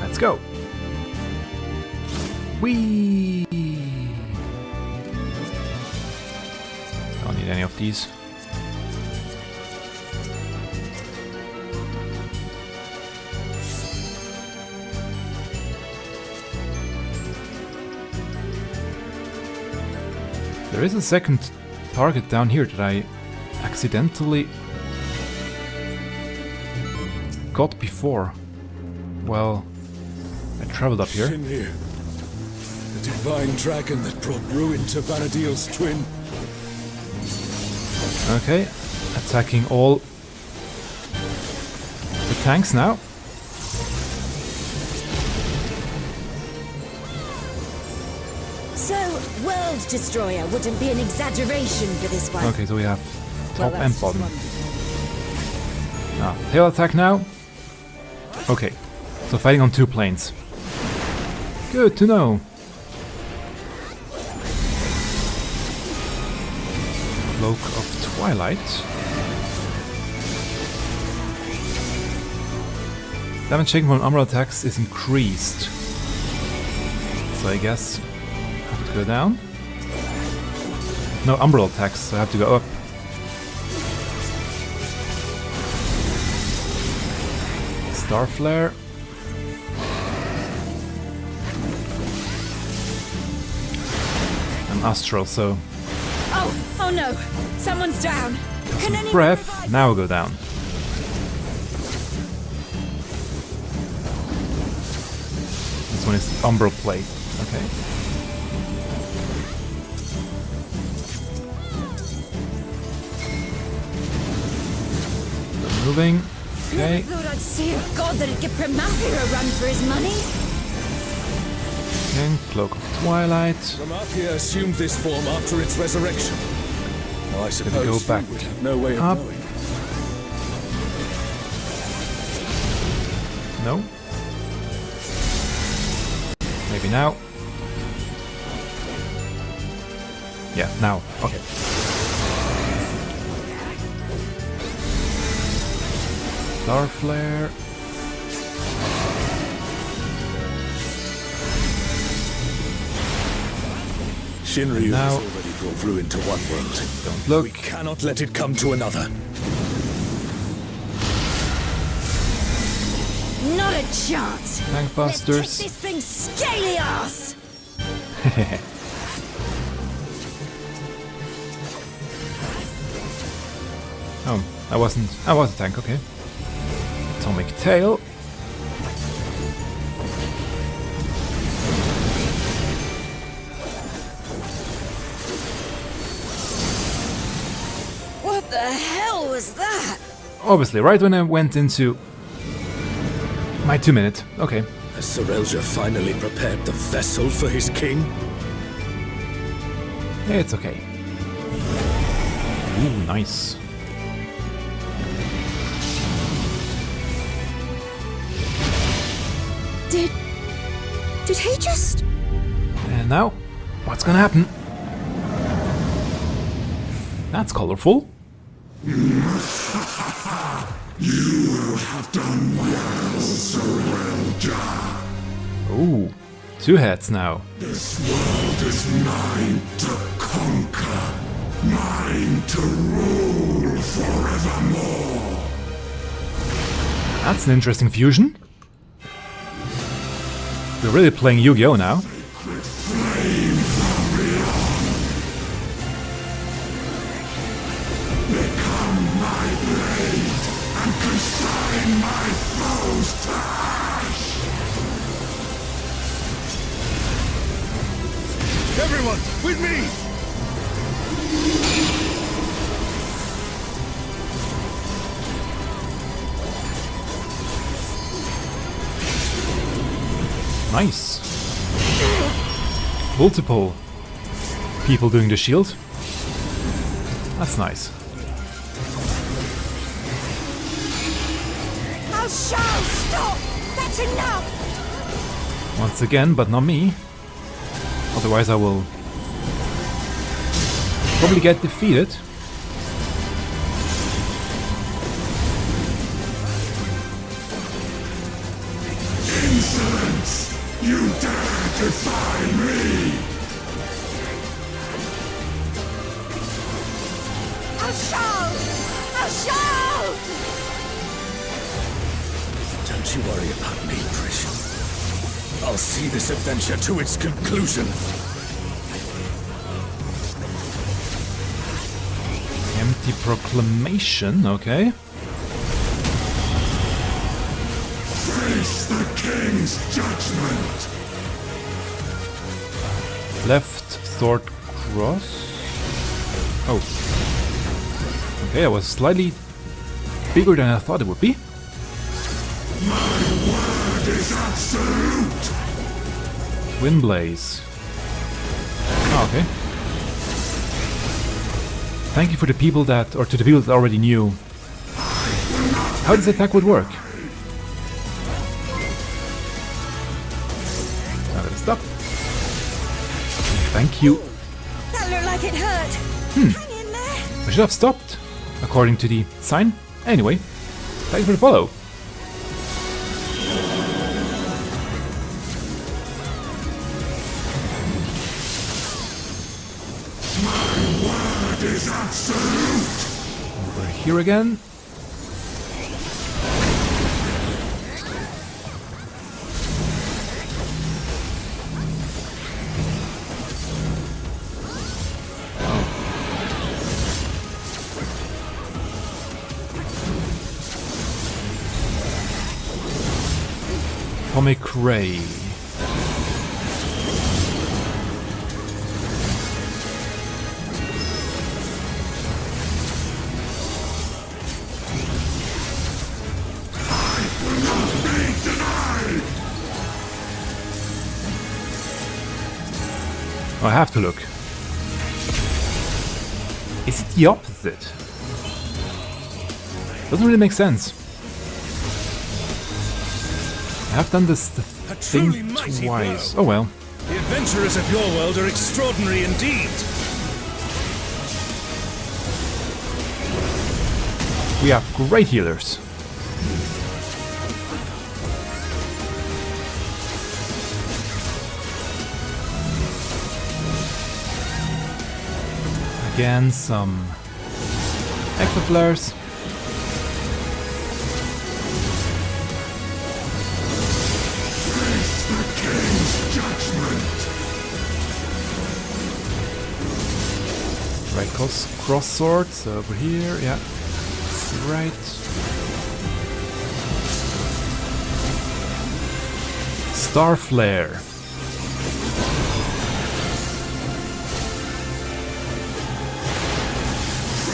Let's go. Whee! Don't need any of these. There is a second target down here that I accidentally got before. Well, I traveled up here. Shinryu, the divine dragon that brought ruin to Vana'diel's twin. Okay, attacking all the tanks now. So, World Destroyer wouldn't be an exaggeration for this one. Okay, so we have top Well, and that's bottom. just Ah, tail attack now. Okay, so fighting on two planes. Good to know. Cloak of Twilight. Damage taken from umbral attacks is increased. So I guess I have to go down. No umbral attacks, so I have to go up. Star Flare. I'm Astral, so Oh no! Someone's down! Can anyone breath, revive- now go down. This one is the Umbral Plate, okay. Moving, okay. Never thought I'd see a god that'd give Primavera a run for his money. And Cloak of Twilight. Primavera assumed this form after its resurrection. Now I suppose go you back would have no way of up. knowing. No. Maybe now. Yeah, now. Okay. Star Flare. Shinryu Now- has already brought ruin to one world. Don't look. We cannot let it come to another. Not a chance! Tank Let's kick Busters. this thing scaly ass! Oh, I was a tank, okay. Atomic Tail. What the hell was that? Obviously, right when I went into my 2 minute. Okay. Has Serelja finally prepared the vessel for his king? It's okay. Ooh, nice. Did he just... And now, what's gonna happen? That's colorful. You have done well, Serelja. Ooh, 2 heads now. This world is mine to conquer, mine to rule forevermore. That's an interesting fusion. We're really playing Yu-Gi-Oh now. Flames are beyond. Become my blade and consign my foes to ash. Everyone, with me! Nice. Multiple people doing the shield. That's nice. Oh, Charles, stop! That's enough! Once again, but not me. Otherwise I will probably get defeated. Insolence! You dare defy me! A show! A show! Don't you worry about me, Trish. I'll see this adventure to its conclusion. Empty proclamation, okay. Face the king's judgment! Left sword cross. Oh. Okay, that was slightly bigger than I thought it would be. My word is absolute! Windblaze. Oh, okay. Thank you for the people that, or to the people that already knew how this attack would work. Now let's stop. Thank you. That looked like it hurt. Hang in there. I should have stopped, according to the sign. Anyway, thanks for the follow. Is absolute! Over here again. Atomic Ray. I have to look. Is it the opposite? Doesn't really make sense. I have done this thing twice. Oh well. The adventurers of your world are extraordinary indeed. We have great healers. Again, some extra flares. Face the king's judgment! Right, cross swords over here. Yeah, that's right. Star flare.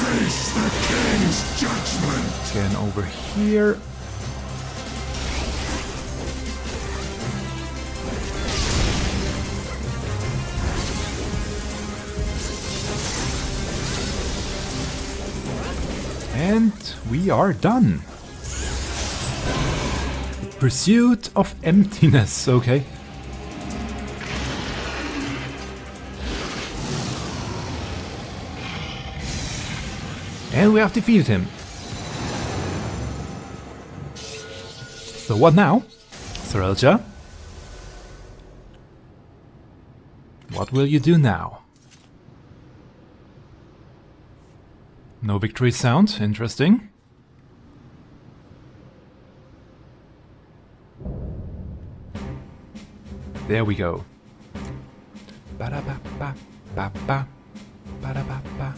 Face the king's judgment! Again over here. And we are done. Pursuit of emptiness, okay. And we have defeated him. So what now, Sarelja? What will you do now? No victory sound, interesting. There we go. Ba-da-ba-ba, ba-ba, ba-da-ba-ba.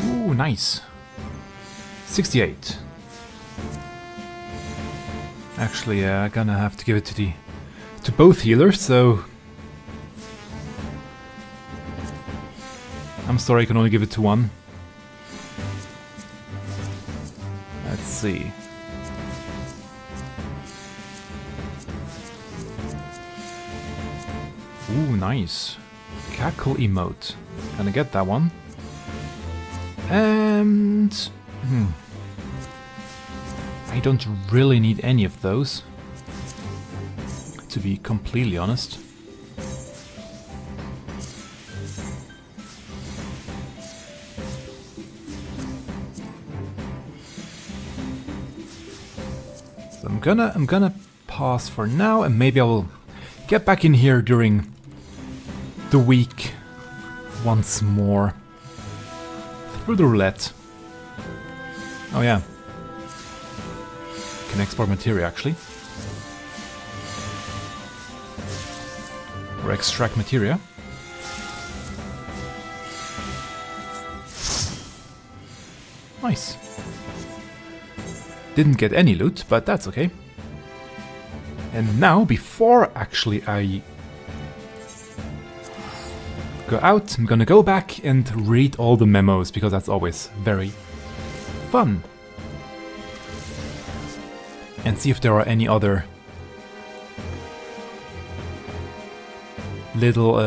Ooh, nice. 68. Actually, I'm gonna have to give it to both healers, so I'm sorry I can only give it to one. Let's see. Ooh, nice. Cackle emote. Gonna get that one. And I don't really need any of those, to be completely honest. So I'm gonna pause for now, and maybe I will get back in here during the week once more through the roulette. Oh yeah, can export materia actually, or extract materia. Nice. Didn't get any loot, but that's okay. And now, before actually I go out, I'm gonna go back and read all the memos, because that's always very fun. And see if there are any other little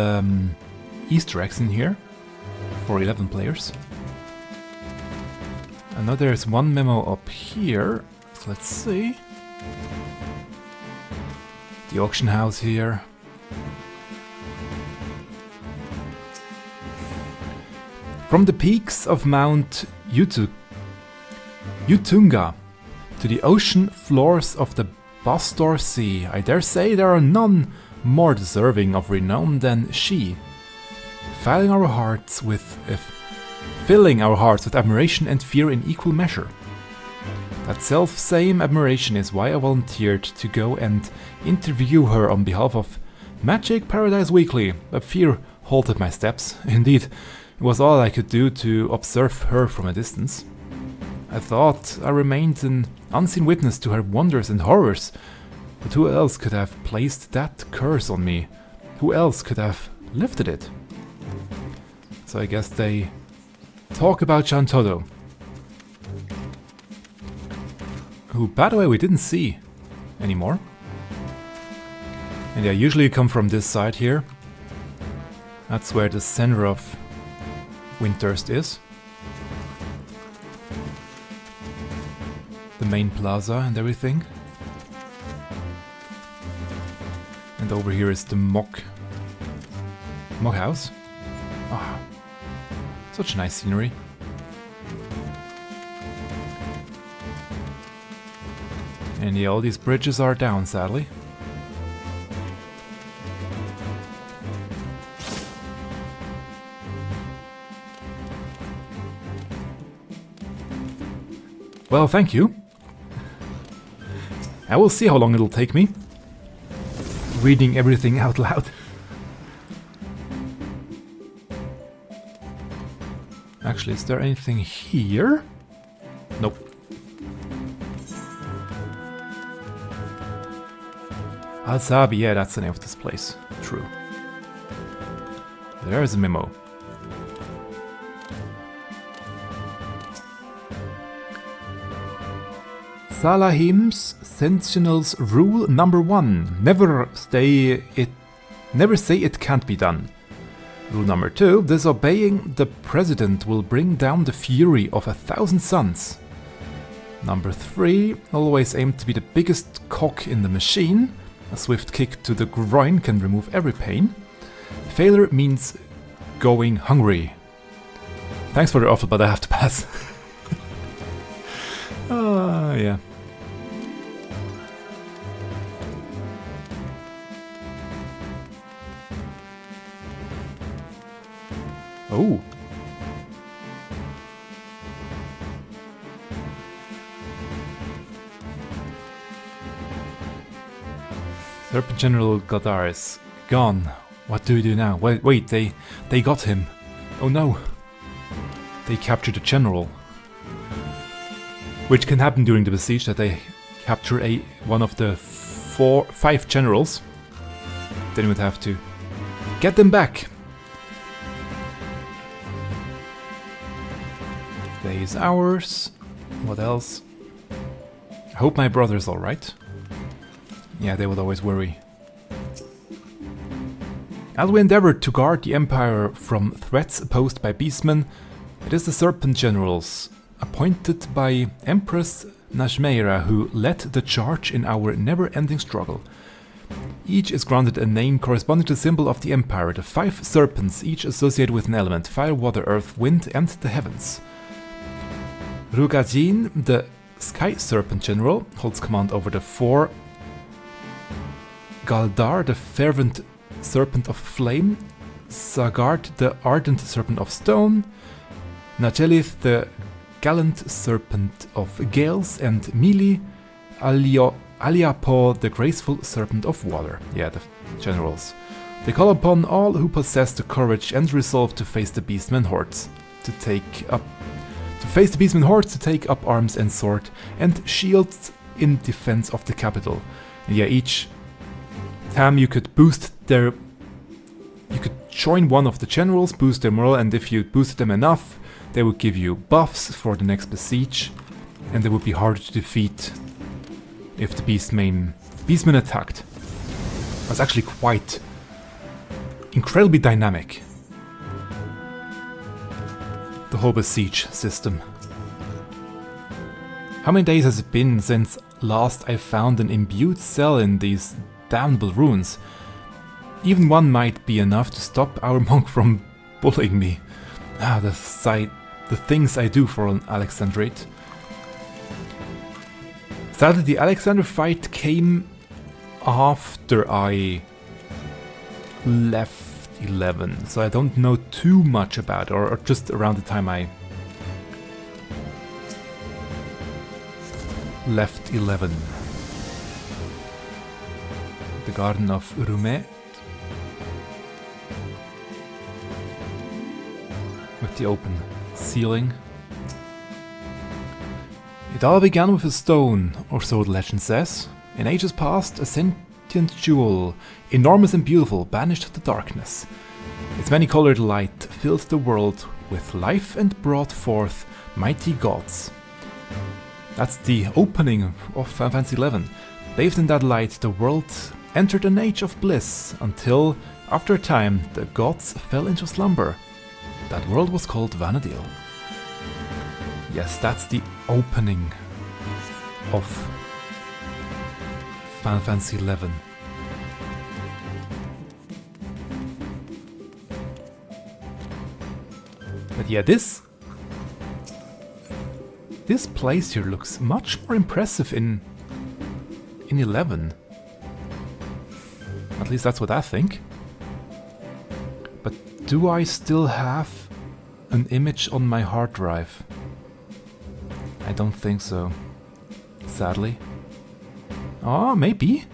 Easter eggs in here for 11 players. I know there's one memo up here, so let's see. The auction house here. From the peaks of Mount Utunga to the ocean floors of the Bastor Sea, I dare say there are none more deserving of renown than she, filling our hearts with admiration and fear in equal measure. That self-same admiration is why I volunteered to go and interview her on behalf of Magic Paradise Weekly, but fear halted my steps. Indeed, it was all I could do to observe her from a distance. I thought I remained an unseen witness to her wonders and horrors, but who else could have placed that curse on me? Who else could have lifted it? So I guess they talk about Chantodo, who, by the way, we didn't see anymore. And yeah, usually you come from this side here. That's where the center of Windurst is. The main plaza and everything. And over here is the mock house. Ah, such nice scenery. And yeah, all these bridges are down, sadly. Well, thank you. I will see how long it'll take me reading everything out loud. Actually, is there anything here? Nope. Al-Sabi, yeah, that's the name of this place. True. There's a memo. Salahim's Sentinel's rule number 1. Never say it can't be done. Rule number 2. Disobeying the president will bring down the fury of 1,000 suns. Number 3. Always aim to be the biggest cog in the machine. A swift kick to the groin can remove every pain. Failure means going hungry. Thanks for the offer, but I have to pass. Yeah. Oh. Serpent General Godar is gone. What do we do now? Wait, they got him. Oh no. They captured the general. Which can happen during the besiege, that they capture one of the 5 generals. Then we would have to get them back. Day is ours. What else? I hope my brother's alright. Yeah, they would always worry. As we endeavor to guard the Empire from threats posed by beastmen, it is the Serpent Generals, appointed by Empress Nashmeira, who led the charge in our never-ending struggle. Each is granted a name corresponding to the symbol of the Empire, the 5 serpents, each associated with an element: fire, water, earth, wind, and the heavens. Rugajin, the Sky Serpent General, holds command over the 4. Galdar, the Fervent Serpent of Flame. Sagard, the Ardent Serpent of Stone. Nagelith, the Gallant Serpent of Gales. And Mili, Aliapo, the Graceful Serpent of Water. Yeah, the generals. They call upon all who possess the courage and resolve to face the Beastmen hordes, to take up arms and sword and shields in defense of the capital. And yeah, each time you could join one of the generals, boost their morale, and if you boosted them enough, they would give you buffs for the next besiege, and they would be harder to defeat if the Beastmen attacked. It was actually quite incredibly dynamic, the whole besiege system. How many days has it been since last I found an imbued cell in these damnable ruins? Even one might be enough to stop our monk from bullying me. The things I do for an Alexandrite. Sadly, the Alexander fight came after I left 11, so I don't know too much about it, or just around the time I left 11. The Garden of Rumet, with the open ceiling. It all began with a stone, or so the legend says. In ages past, a sentient jewel, enormous and beautiful, banished the darkness. Its many-colored light filled the world with life and brought forth mighty gods. That's the opening of Final Fantasy XI. Bathed in that light, the world entered an age of bliss, until, after a time, the gods fell into slumber. That world was called Vanadil. Yes, that's the opening of Final Fantasy XI. But yeah, this place here looks much more impressive in 11. At least that's what I think. But do I still have an image on my hard drive? I don't think so, sadly. Oh, maybe.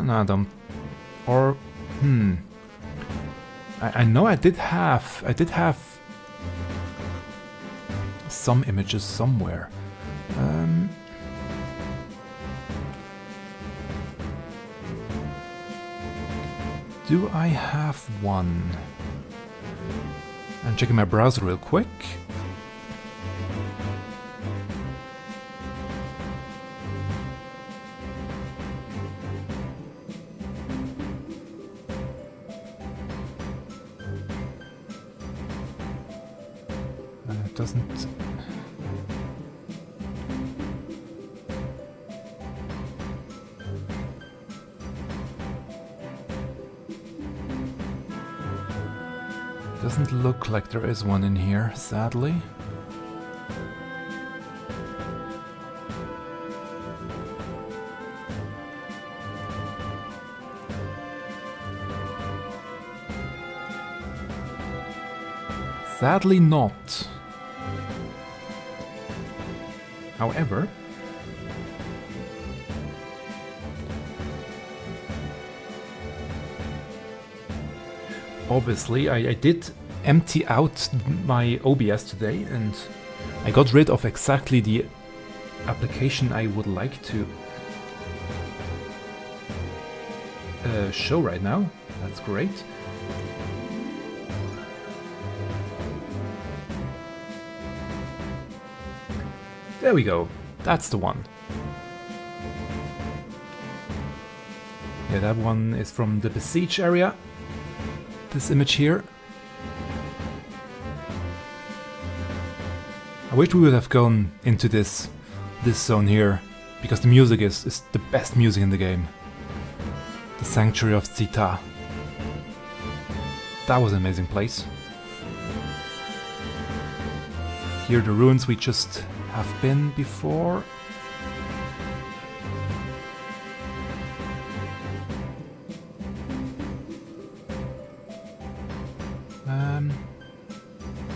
No, I don't. Or, I know I did have some images somewhere. Do I have one? I'm checking my browser real quick. It doesn't... Doesn't look like there is one in here, sadly. Sadly not. However, obviously, I did empty out my OBS today, and I got rid of exactly the application I would like to show right now. That's great. There we go. That's the one. Okay, that one is from the Besiege area. This image here. I wish we would have gone into this zone here, because the music is the best music in the game. The Sanctuary of Zita. That was an amazing place. Here the ruins we just have been before.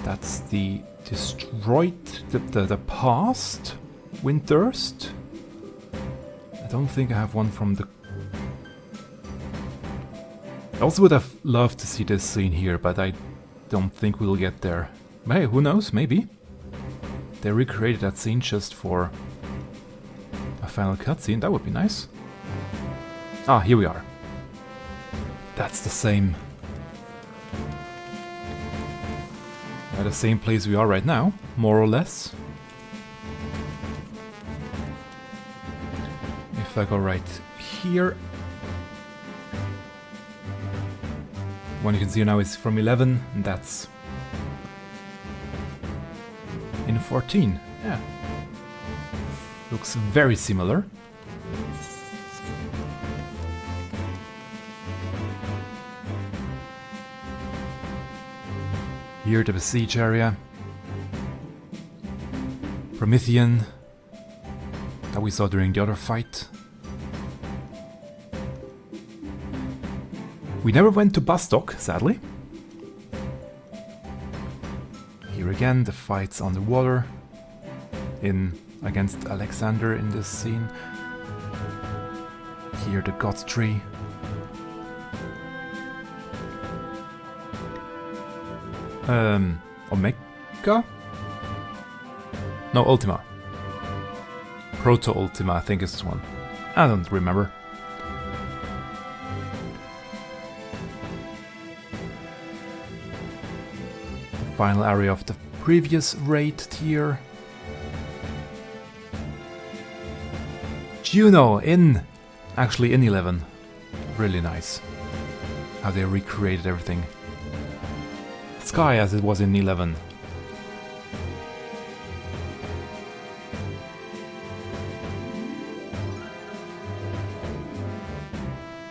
That's the destroyed, the past Windurst. I don't think I have one from the... I also would have loved to see this scene here, but I don't think we'll get there. Hey, who knows, maybe. They recreated that scene just for a final cutscene, that would be nice. Ah, here we are. That's the same... at the same place we are right now, more or less. If I go right here... one you can see now is from 11, and that's... in 14, yeah. Looks very similar. Here the Besiege area. Promethean, that we saw during the other fight. We never went to Bastok, sadly. Here again, the fights on the water against Alexander in this scene. Here the God Tree. Omega? No, Ultima. Proto-Ultima, I think is this one. I don't remember. The final area of the previous raid tier. Juno actually in 11. Really nice. How they recreated everything. Sky as it was in 11.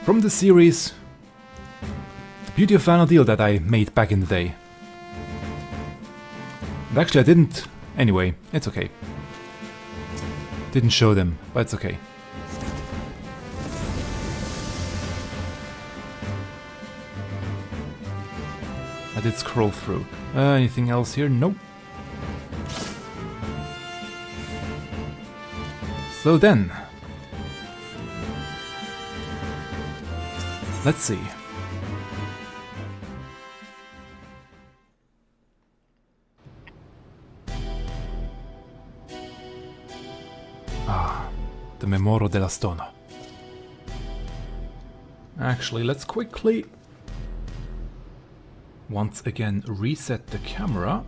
From the series, the beauty of Final Deal that I made back in the day. But actually I didn't, anyway, it's okay. Didn't show them, but it's okay. I did scroll through. Anything else here? Nope. So then, let's see. Ah, the Memoro della Stona. Actually, let's quickly once again reset the camera,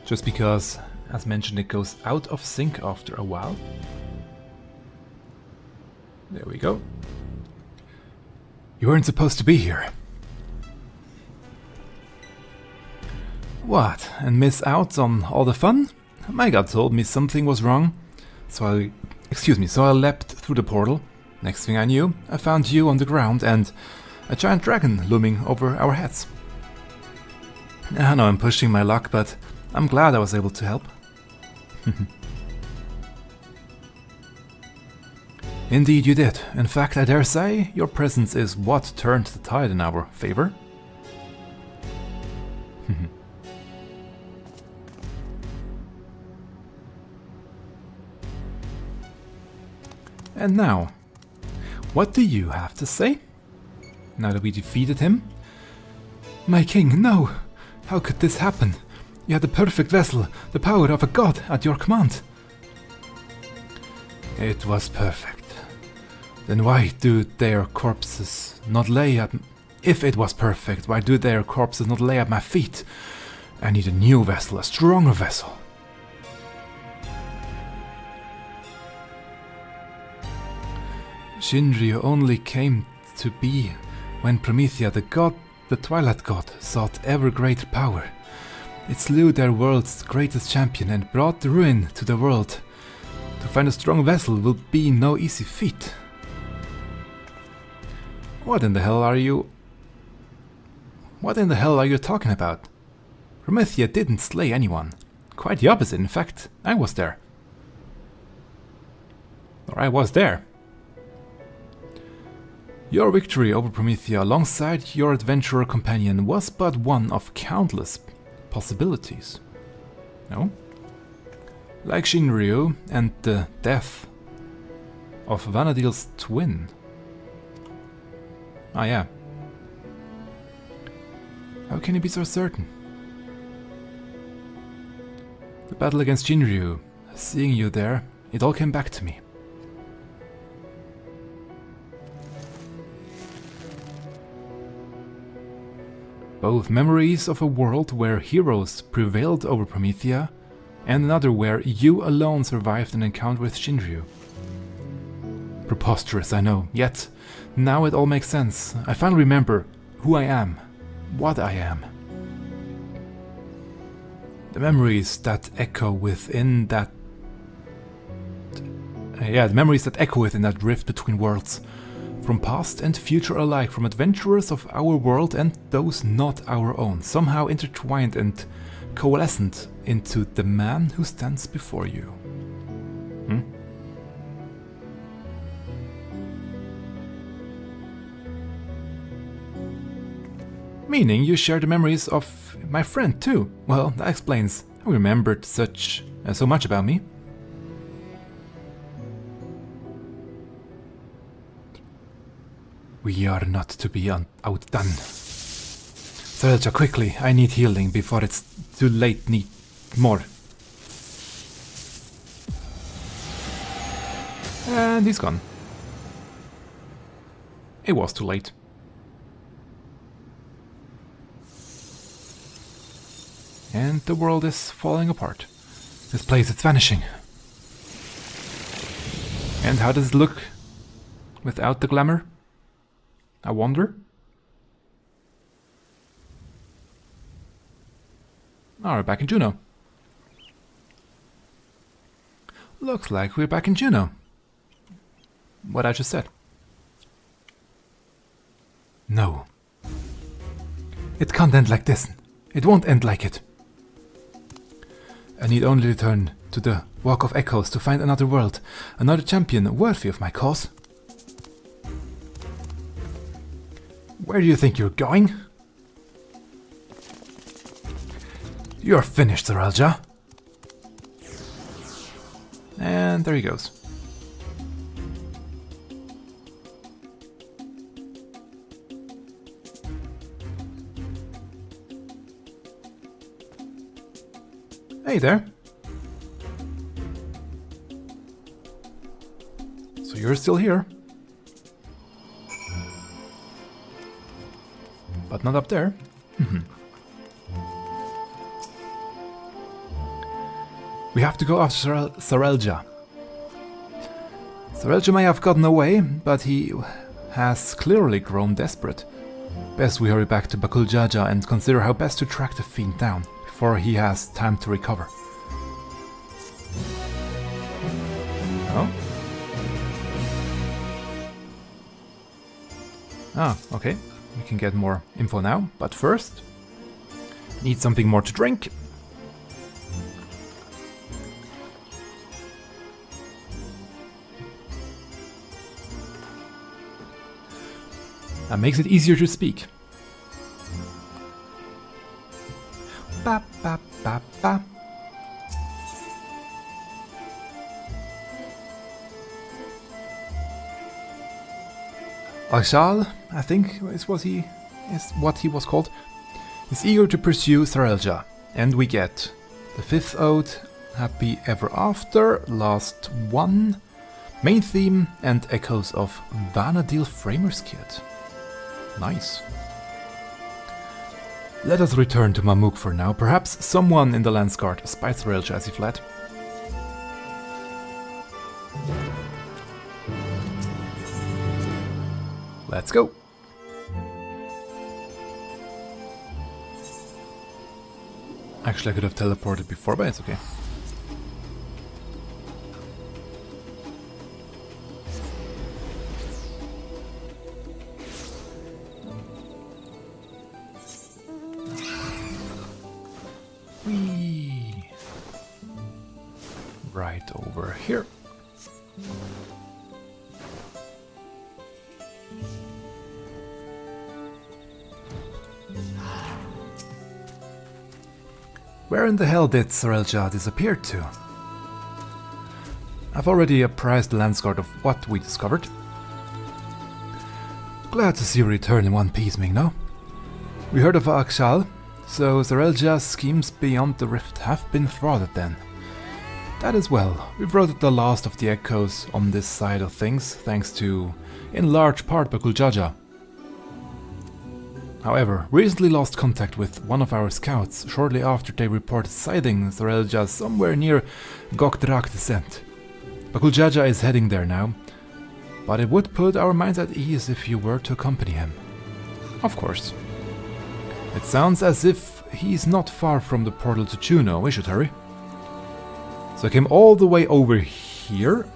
just because, as mentioned, it goes out of sync after a while. There we go. You weren't supposed to be here. What, and miss out on all the fun? My god told me something was wrong, so I leapt through the portal. Next thing I knew, I found you on the ground and a giant dragon looming over our heads. I know I'm pushing my luck, but I'm glad I was able to help. Indeed you did. In fact, I dare say, your presence is what turned the tide in our favor. And now, what do you have to say? Now that we defeated him? My king, no! How could this happen? You had the perfect vessel, the power of a god at your command. It was perfect. Then why do their corpses not lay at... If it was perfect, why do their corpses not lay at my feet? I need a new vessel, a stronger vessel. Shinryu only came to be when Promethea, the Twilight God, sought ever greater power. It slew their world's greatest champion and brought the ruin to the world. To find a strong vessel will be no easy feat. What in the hell are you talking about? Promethea didn't slay anyone. Quite the opposite, in fact, I was there. Or I was there. Your victory over Promethea alongside your adventurer companion was but one of countless possibilities. No? Like Shinryu and the death of Vanadil's twin. Ah yeah. How can you be so certain? The battle against Shinryu, seeing you there, it all came back to me. Both memories of a world where heroes prevailed over Promethea, and another where you alone survived an encounter with Shinryu. Preposterous, I know, yet now it all makes sense. I finally remember who I am, what I am. The memories that echo within that... the memories that echo within that rift between worlds. From past and future alike, from adventurers of our world and those not our own, somehow intertwined and coalescent into the man who stands before you. Meaning you share the memories of my friend too. Well, that explains how you remembered so much about me. We are not to be outdone. Sarelja, quickly, I need healing before it's too late. Need more. And he's gone. It was too late. And the world is falling apart. This place, it's vanishing. And how does it look without the glamour? I wonder. Oh, we're back in Juno. Looks like we're back in Juno. What I just said. No. It can't end like this. It won't end like it. I need only return to the Walk of Echoes to find another world, another champion worthy of my cause. Where do you think you're going? You're finished, Sarelja. And there he goes. Hey there. So you're still here. But not up there. We have to go after Sarelja. Sarelja may have gotten away, but he has clearly grown desperate. Best we hurry back to Bakul Jaja and consider how best to track the fiend down before he has time to recover. Oh? Ah, okay. We can get more info now, but first, need something more to drink. That makes it easier to speak. Ba ba ba ba. Ashal, I think is what he was called, is eager to pursue Sarelja, and we get the 5th ode, Happy Ever After, Last One, main theme, and echoes of Vanadil Framer's Kit. Nice. Let us return to Mamuk for now. Perhaps someone in the Landsguard spied Sarelja as he fled. Let's go. Actually, I could have teleported before, but it's okay. Whee! Right over here. Where in the hell did Sorelja disappear to? I've already apprised the Landsguard of what we discovered. Glad to see you return in one piece, Migno. We heard of Akshal, so Sorelja's schemes beyond the rift have been thwarted then. That is well. We've routed the last of the echoes on this side of things, thanks to, in large part, Bakuljaja. However, recently lost contact with one of our scouts shortly after they reported sighting Sorelja somewhere near Gokdrak descent. Bakuljaja is heading there now, but it would put our minds at ease if you were to accompany him. Of course. It sounds as if he's not far from the portal to Juno. We should hurry. So I came all the way over here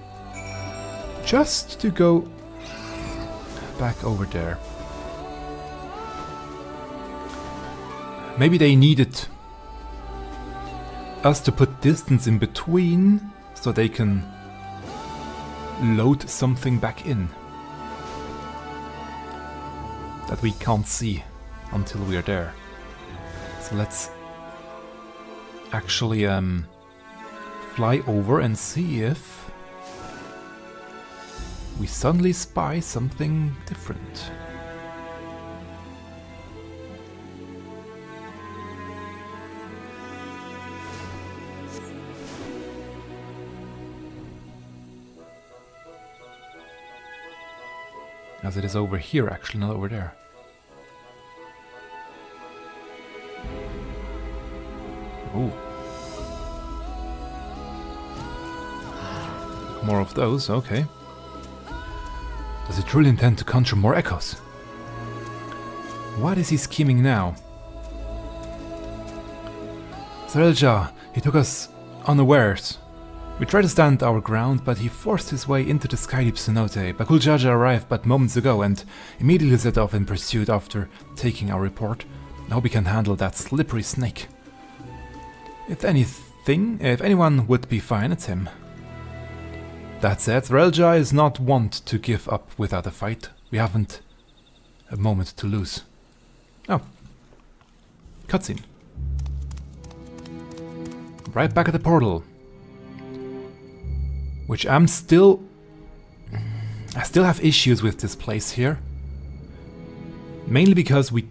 just to go back over there. Maybe they needed us to put distance in between so they can load something back in that we can't see until we are there. So let's actually fly over and see if we suddenly spy something different. As it is over here, actually, not over there. Ooh. More of those, okay. Does he truly intend to conjure more echoes? What is he scheming now? Sorelja, he took us unawares. We tried to stand our ground, but he forced his way into the Skydeep cenote. Bakuljaja arrived but moments ago and immediately set off in pursuit after taking our report. I hope he can handle that slippery snake. If anyone would be fine, it's him. That said, Sorelja is not wont to give up without a fight. We haven't a moment to lose. Oh. Cutscene. Right back at the portal. Which I still have issues with this place here. Mainly because we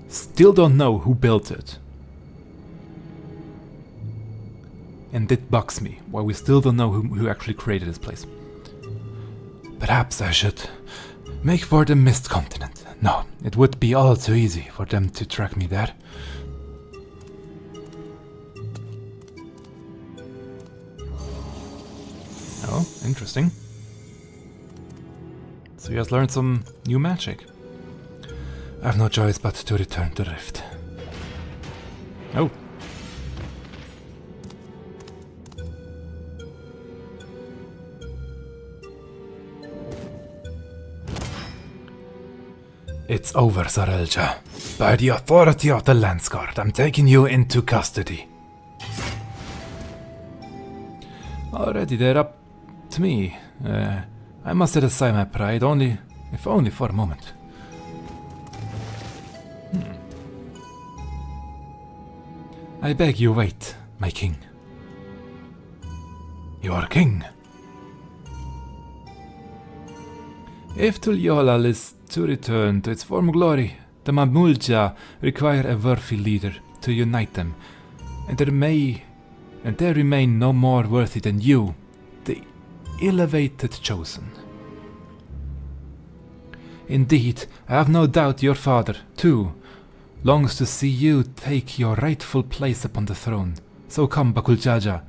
still don't know who built it. And it bugs me, why we still don't know who actually created this place. Perhaps I should make for the Mist Continent. No, it would be all too easy for them to track me there. Oh, interesting. So he has learned some new magic. I have no choice but to return to Rift. Oh. It's over, Sorelja. By the authority of the Landsguard, I'm taking you into custody. Already they're up to me. I must set aside my pride, if only for a moment. I beg you wait, my king. Your king? If Tuliolal is to return to its former glory, the Mamulja require a worthy leader to unite them, and there remain no more worthy than you, the elevated chosen. Indeed, I have no doubt your father, too, longs to see you take your rightful place upon the throne. So come, Bakuljaja,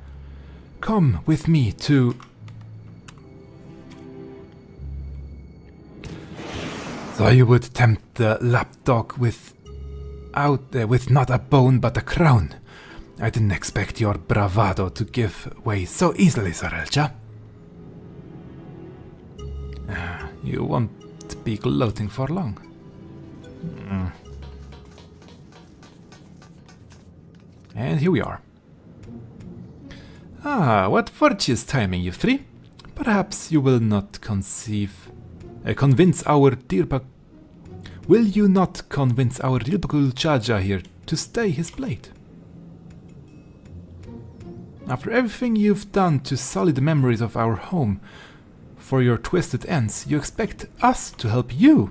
come with me to... So you would tempt the lapdog with not a bone but a crown. I didn't expect your bravado to give way so easily, Sarelja. You won't be gloating for long. And here we are. Ah, what virtuous timing, you three. Perhaps you will not convince our dear Will you not convince our dear Bakul Chaja here to stay his blade? After everything you've done to sully the memories of our home for your twisted ends, you expect us to help you?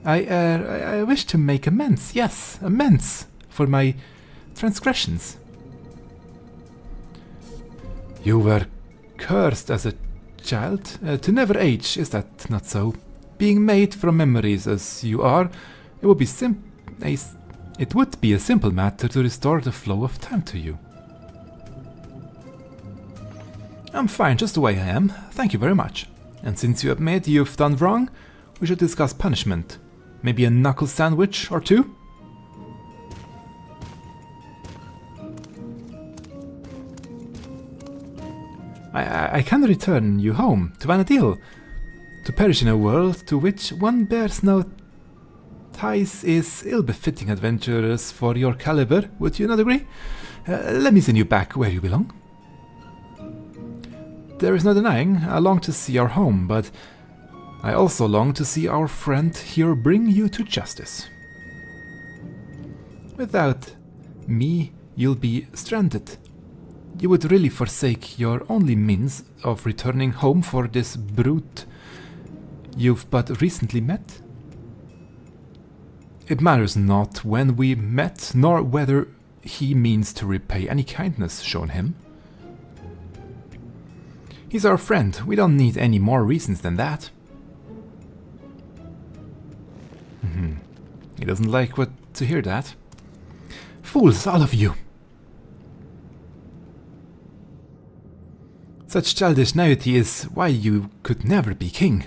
I wish to make amends, yes, amends for my transgressions. You were cursed as a child to never age, is that not so? Being made from memories as you are, it would be a simple matter to restore the flow of time to you. I'm fine just the way I am, thank you very much. And since you admit you've done wrong, we should discuss punishment. Maybe a knuckle sandwich or two? I can return you home to Vanadil, to perish in a world to which one bears no ties is ill-befitting adventurers for your caliber, would you not agree? Let me send you back where you belong. There is no denying, I long to see our home, but I also long to see our friend here bring you to justice. Without me, you'll be stranded. You would really forsake your only means of returning home for this brute you've but recently met? It matters not when we met, nor whether he means to repay any kindness shown him. He's our friend, we don't need any more reasons than that. He doesn't like to hear that. Fools, all of you! Such childish naivety is why you could never be king.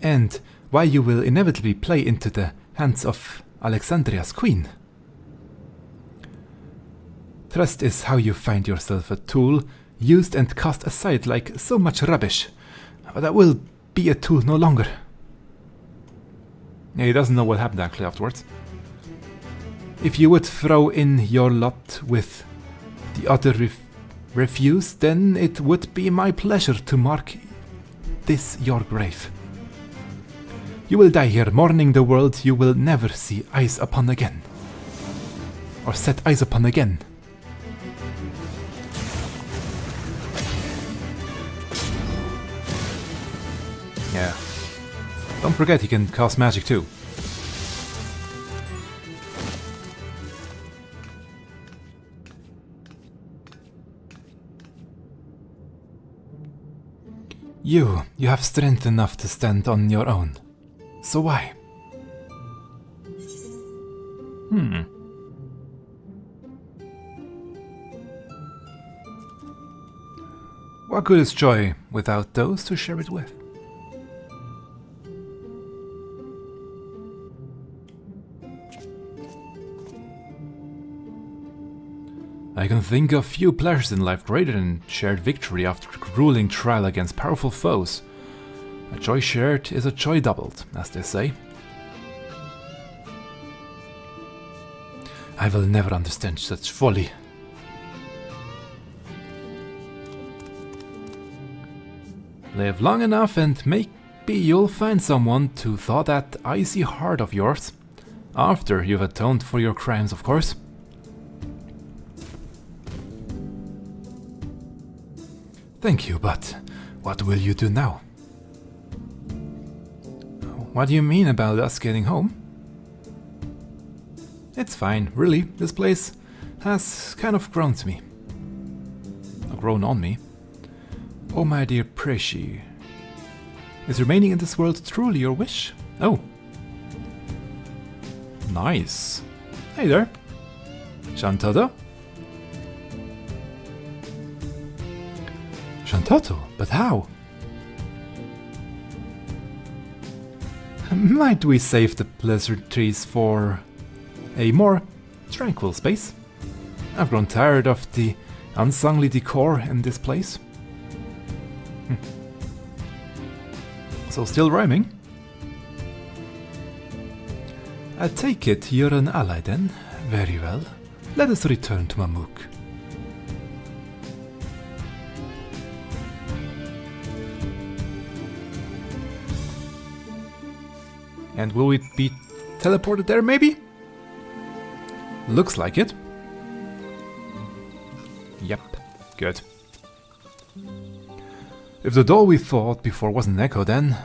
And why you will inevitably play into the hands of Alexandria's queen. Trust is how you find yourself a tool, used and cast aside like so much rubbish. But that will be a tool no longer. Yeah, he doesn't know what happened actually afterwards. If you would throw in your lot with the other refuse, then it would be my pleasure to mark this your grave. You will die here mourning the world you will never see eyes upon again. Or set eyes upon again. Yeah. Don't forget he can cast magic too. You have strength enough to stand on your own. So why? What good is joy without those to share it with? I can think of few pleasures in life greater than shared victory after a grueling trial against powerful foes. A joy shared is a joy doubled, as they say. I will never understand such folly. Live long enough and maybe you'll find someone to thaw that icy heart of yours. After you've atoned for your crimes, of course. Thank you, but what will you do now? What do you mean about us getting home? It's fine, really. This place has kind of grown to me. Grown on me. Oh my dear Preshi. Is remaining in this world truly your wish? Oh. Nice. Hey there. Shantato? Shantato? But how? Might we save the pleasantries for a more tranquil space? I've grown tired of the unseemly decor in this place. So still rhyming? I take it you're an ally then? Very well. Let us return to Mamuk. And will we be teleported there maybe? Looks like it. Yep, good. If the doll we thought before was an echo, then...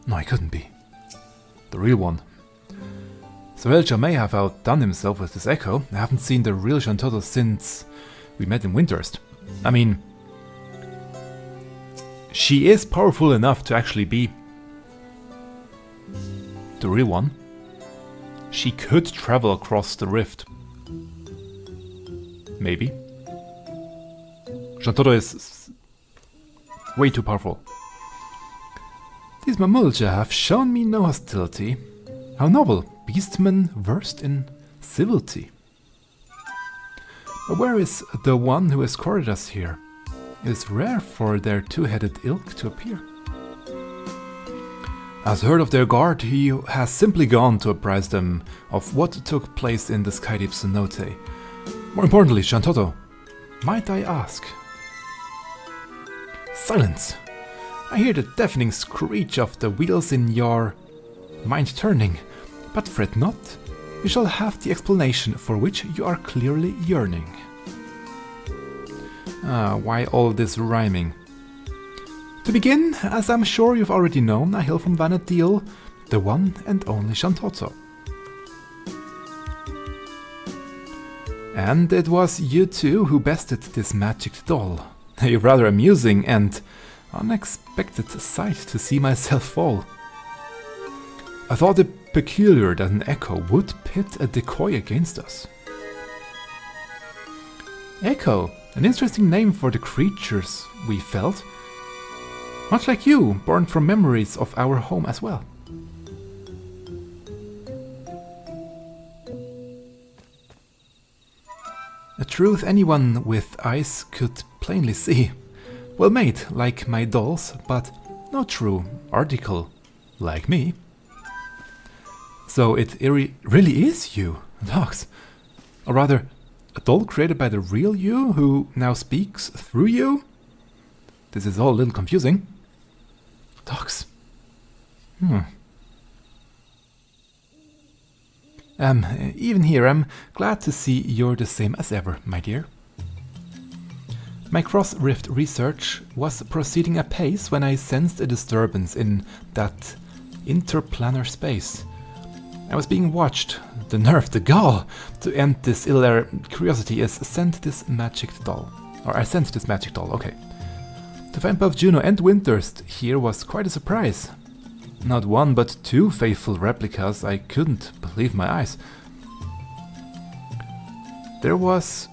No, it couldn't be. The real one. Sorelja may have outdone himself with this echo. I haven't seen the real Shantotto since we met in Windurst. I mean... She is powerful enough to actually be... the real one. She could travel across the rift. Maybe. Shantotto is way too powerful. These Mamulja have shown me no hostility. How novel, beastmen versed in civility. But where is the one who escorted us here? It is rare for their two-headed ilk to appear. As heard of their guard, he has simply gone to apprise them of what took place in the Skydeep cenote. More importantly, Shantotto, might I ask? Silence! I hear the deafening screech of the wheels in your mind turning, but fret not, you shall have the explanation for which you are clearly yearning. Why all this rhyming? To begin, as I'm sure you've already known, I hail from Vana'diel, the one and only Shantotto. And it was you too who bested this magic doll. A rather amusing and unexpected sight to see myself fall. I thought it peculiar that an echo would pit a decoy against us. Echo, an interesting name for the creatures we felt. Much like you, born from memories of our home as well. A truth anyone with eyes could plainly see. Well made, like my dolls, but no true article, like me. So it really is you, dogs. Or rather, a doll created by the real you, who now speaks through you? This is all a little confusing. Dogs. Even here, I'm glad to see you're the same as ever, my dear. My cross-rift research was proceeding apace when I sensed a disturbance in that interplanar space. I was being watched. The nerve, the gall, to end this ill curiosity is sent this magic doll. Or I sent this magic doll, okay. To find both Juno and Windurst here was quite a surprise. Not one but two faithful replicas, I couldn't believe my eyes. There was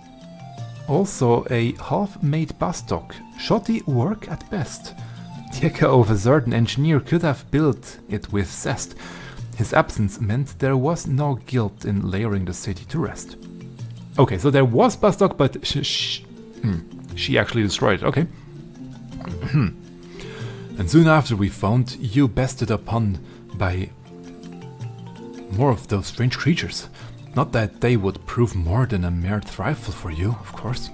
also a half-made Bastok, shoddy work at best. The echo of a certain engineer could have built it with zest. His absence meant there was no guilt in layering the city to rest. Okay, so there was Bastok, but she actually destroyed it, okay. And soon after we found you bested upon by more of those strange creatures. Not that they would prove more than a mere trifle for you, of course.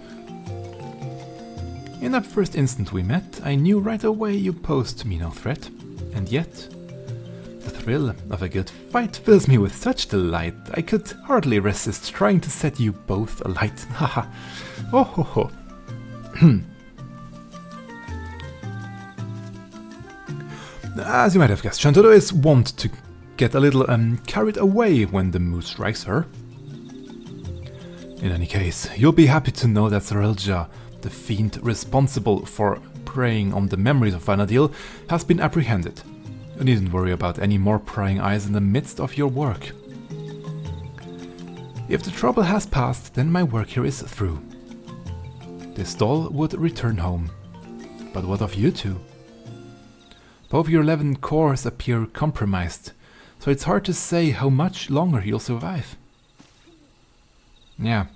In that first instant we met, I knew right away you posed me no threat. And yet, the thrill of a good fight fills me with such delight, I could hardly resist trying to set you both alight. Haha. Oh ho ho. As you might have guessed, Shantotto is wont to get a little carried away when the mood strikes her. In any case, you'll be happy to know that Sorelja, the fiend responsible for preying on the memories of Vana'diel, has been apprehended. You needn't worry about any more prying eyes in the midst of your work. If the trouble has passed, then my work here is through. This doll would return home. But what of you two? Both your 11 cores appear compromised. so it's hard to say how much longer he'll survive. Yeah.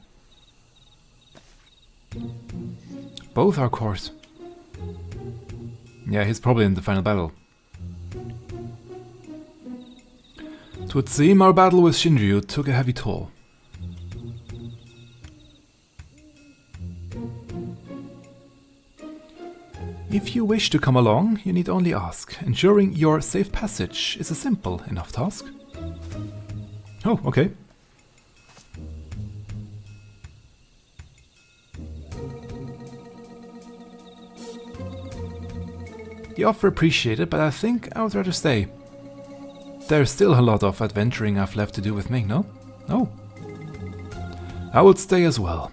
Both are cores. Yeah, he's probably in the final battle. It would seem our battle with Shinryu took a heavy toll. If you wish to come along, you need only ask. Ensuring your safe passage is a simple enough task. Oh, okay. The offer appreciated, but I think I would rather stay. There's still a lot of adventuring I've left to do with Ming, no? No. I would stay as well.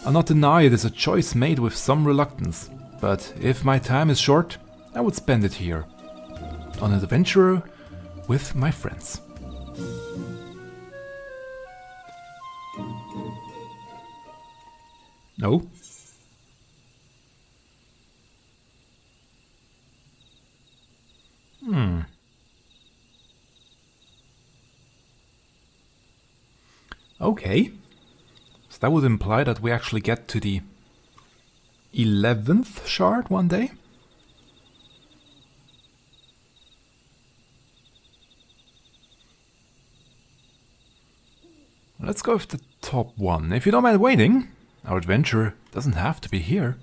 I'll not deny it is a choice made with some reluctance, but if my time is short, I would spend it here. On an adventure with my friends. No? Okay. So that would imply that we actually get to the 11th shard one day? Let's go with the top one. If you don't mind waiting, our adventure doesn't have to be here.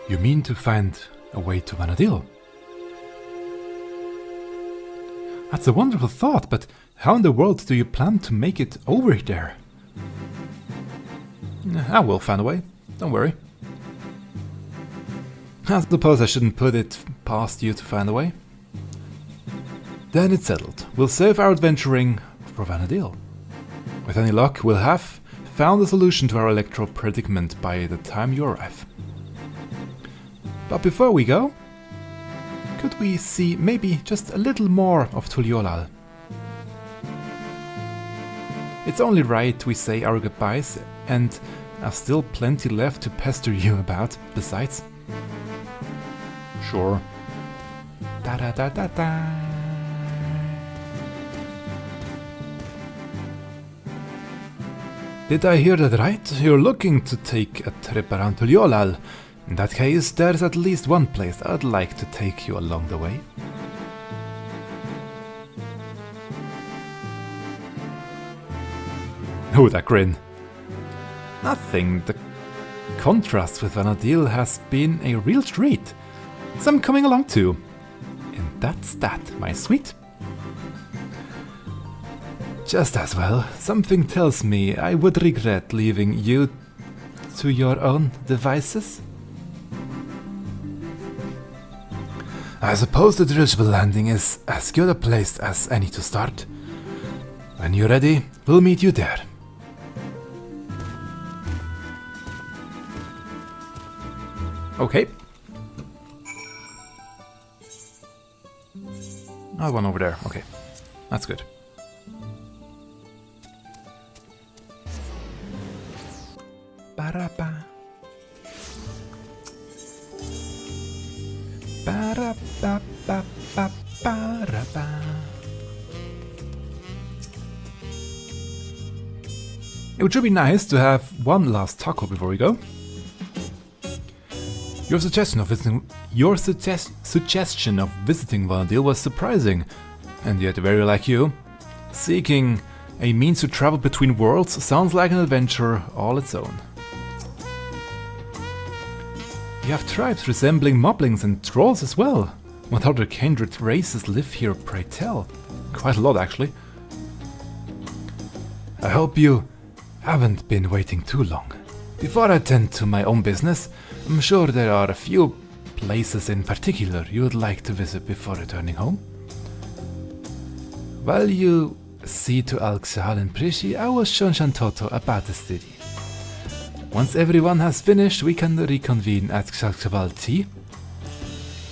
You mean to find a way to Vanadil? That's a wonderful thought, but how in the world do you plan to make it over there? I will find a way, don't worry. I suppose I shouldn't put it past you to find a way. Then it's settled. We'll save our adventuring for Vanadil. With any luck, we'll have found a solution to our electro predicament by the time you arrive. But before we go, could we see maybe just a little more of Tuliolal? It's only right we say our goodbyes, and I've still plenty left to pester you about, besides. Sure. Da-da-da-da-da. Did I hear that right? You're looking to take a trip around Tuliolal. In that case, there's at least one place I'd like to take you along the way. Oh, that grin. Nothing. The contrast with Vanadil has been a real treat. So I'm coming along too. And that's that, my sweet. Just as well, something tells me I would regret leaving you to your own devices. I suppose the dirigible landing is as good a place as any to start. When you're ready, we'll meet you there. Okay. Oh, one over there. Okay. That's good. Ba-da-ba. Ba-da-ba-ba-ba-ba-da-ba. It would sure be nice to have one last taco before we go. Your suggestion of visiting Vanadil was surprising, and yet very like you. Seeking a means to travel between worlds sounds like an adventure all its own. You have tribes resembling moblins and trolls as well. What other kindred races live here, pray tell? Quite a lot, actually. I hope you haven't been waiting too long. Before I tend to my own business, I'm sure there are a few places in particular you would like to visit before returning home. While you see to Alxahal and Prishi, I will show Shantoto about the city. Once everyone has finished, we can reconvene at Xalxabal Tea,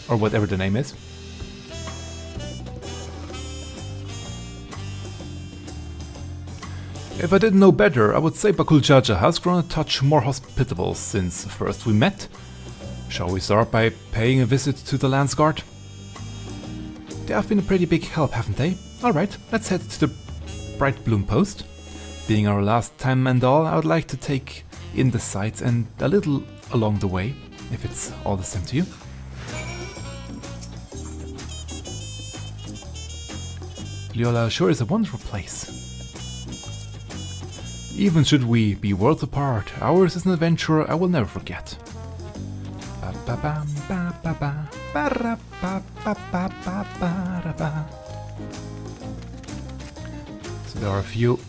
or whatever the name is. If I didn't know better, I would say Bakuljaja has grown a touch more hospitable since first we met. Shall we start by paying a visit to the Landsguard? They have been a pretty big help, haven't they? Alright, let's head to the Bright Bloom Post. Being our last time and all, I would like to take in the sights and a little along the way, if it's all the same to you. Lyola sure is a wonderful place. Even should we be worlds apart, ours is an adventure I will never forget. So there are a few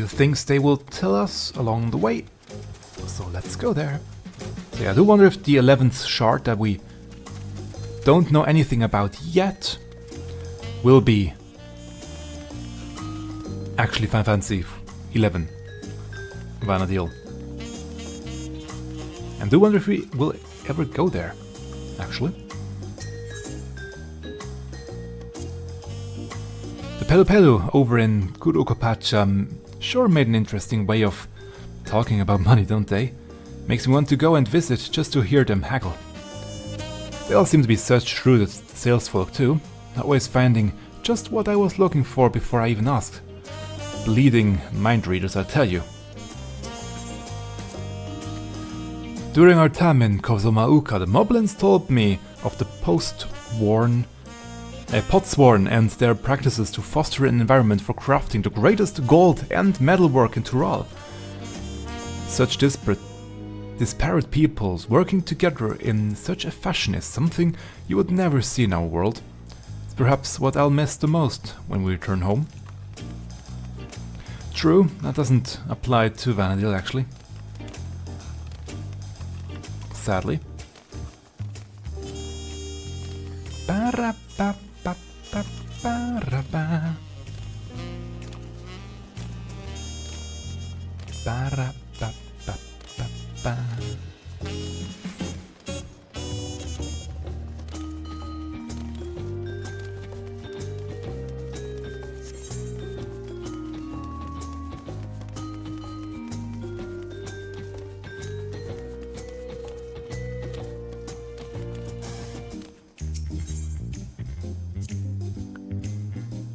things they will tell us along the way. So let's go there. So yeah, I do wonder if the 11th shard that we don't know anything about yet will be actually Final Fantasy 11 Vanadil. And do wonder if we will ever go there, actually. The Pelu Pelu over in Kurokopacha sure made an interesting way of talking about money, don't they? Makes me want to go and visit just to hear them haggle. They all seem to be such shrewd salesfolk too, always finding just what I was looking for before I even asked. Bleeding mind readers, I tell you. During our time in Kozomauka, the Moblins told me of the Potsworn and their practices to foster an environment for crafting the greatest gold and metalwork in Tural. Such disparate peoples working together in such a fashion is something you would never see in our world. It's perhaps what I'll miss the most when we return home. True, that doesn't apply to Vanadil actually. Sadly.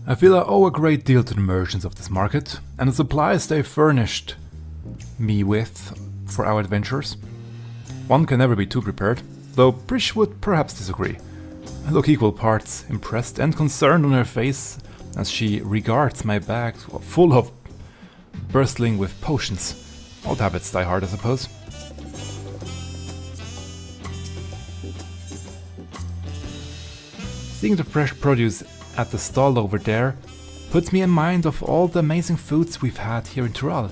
I feel I owe a great deal to the merchants of this market, and the supplies they furnished me with for our adventures. One can never be too prepared, though Prish would perhaps disagree. I look equal parts impressed and concerned on her face as she regards my bag full of bristling with potions. Old habits die hard, I suppose. Seeing the fresh produce at the stall over there puts me in mind of all the amazing foods we've had here in Tural.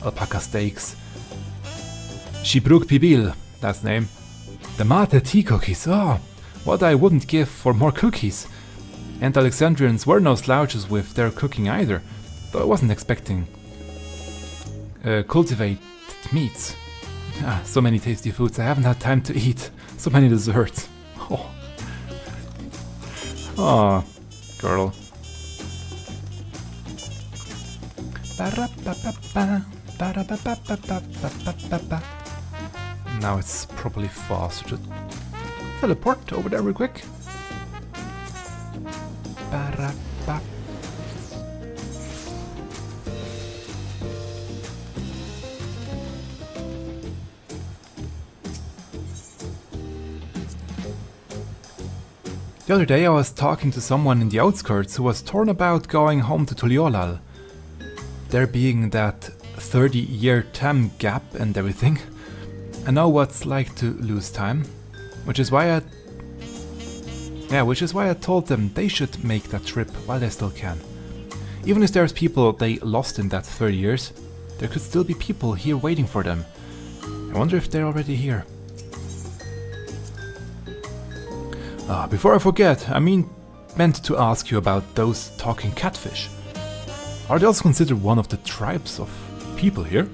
Alpaca steaks, Shibruk Pibil, that's the name. The Mate tea cookies, oh, what I wouldn't give for more cookies. And Alexandrians were no slouches with their cooking either, though I wasn't expecting cultivated meats. Ah, so many tasty foods I haven't had time to eat, so many desserts. Oh, oh. Girl. Now it's probably faster to teleport over there real quick. The other day I was talking to someone in the outskirts who was torn about going home to Tuliolal. There being that 30-year time gap and everything. I know what's like to lose time, which is why I told them they should make that trip while they still can. Even if there's people they lost in that 30 years, there could still be people here waiting for them. I wonder if they're already here. Before I forget, I meant to ask you about those talking catfish. Are they also considered one of the tribes of people here?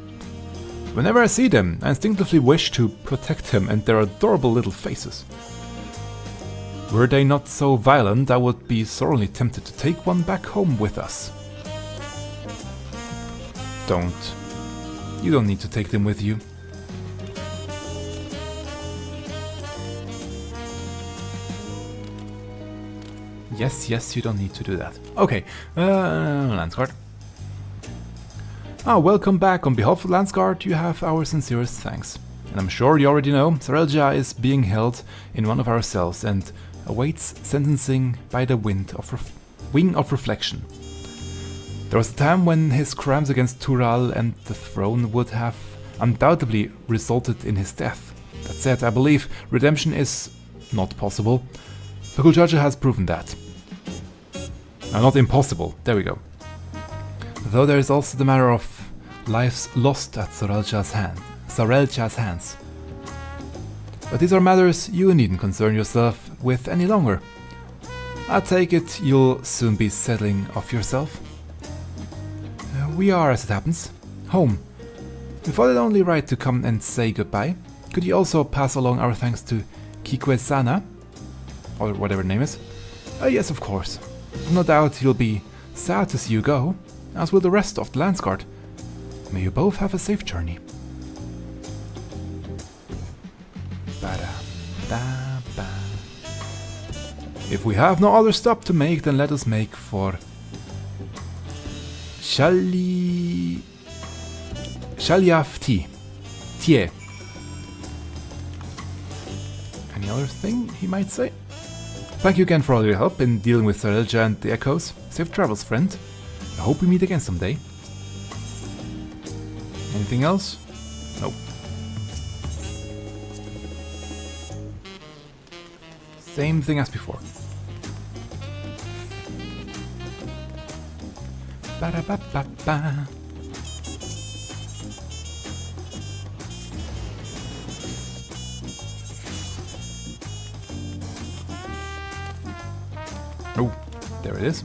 Whenever I see them, I instinctively wish to protect them and their adorable little faces. Were they not so violent, I would be sorely tempted to take one back home with us. Don't. You don't need to take them with you. Yes, you don't need to do that. Okay, Landsguard. Welcome back. On behalf of Landsguard, you have our sincerest thanks. And I'm sure you already know, Sarelja is being held in one of our cells and awaits sentencing by the Wing of Reflection. There was a time when his crimes against Tural and the throne would have undoubtedly resulted in his death. That said, I believe redemption is not possible. Pakuljaja has proven that. Not impossible, there we go. Though there is also the matter of lives lost at Sarelja's hands. But these are matters you needn't concern yourself with any longer. I take it you'll soon be settling off yourself. We are, as it happens, home. We thought it only right to come and say goodbye. Could you also pass along our thanks to Kikwe-sana? Or whatever her name is. Yes, of course. No doubt he'll be sad to see you go, as will the rest of the Landsguard. May you both have a safe journey. If we have no other stop to make, then let us make for Shaliafti. Tie. Any other thing he might say? Thank you again for all your help in dealing with Sarelja and the Echoes. Safe travels, friend. I hope we meet again someday. Anything else? Nope. Same thing as before. Ba-da-ba-ba-ba. Oh, there it is.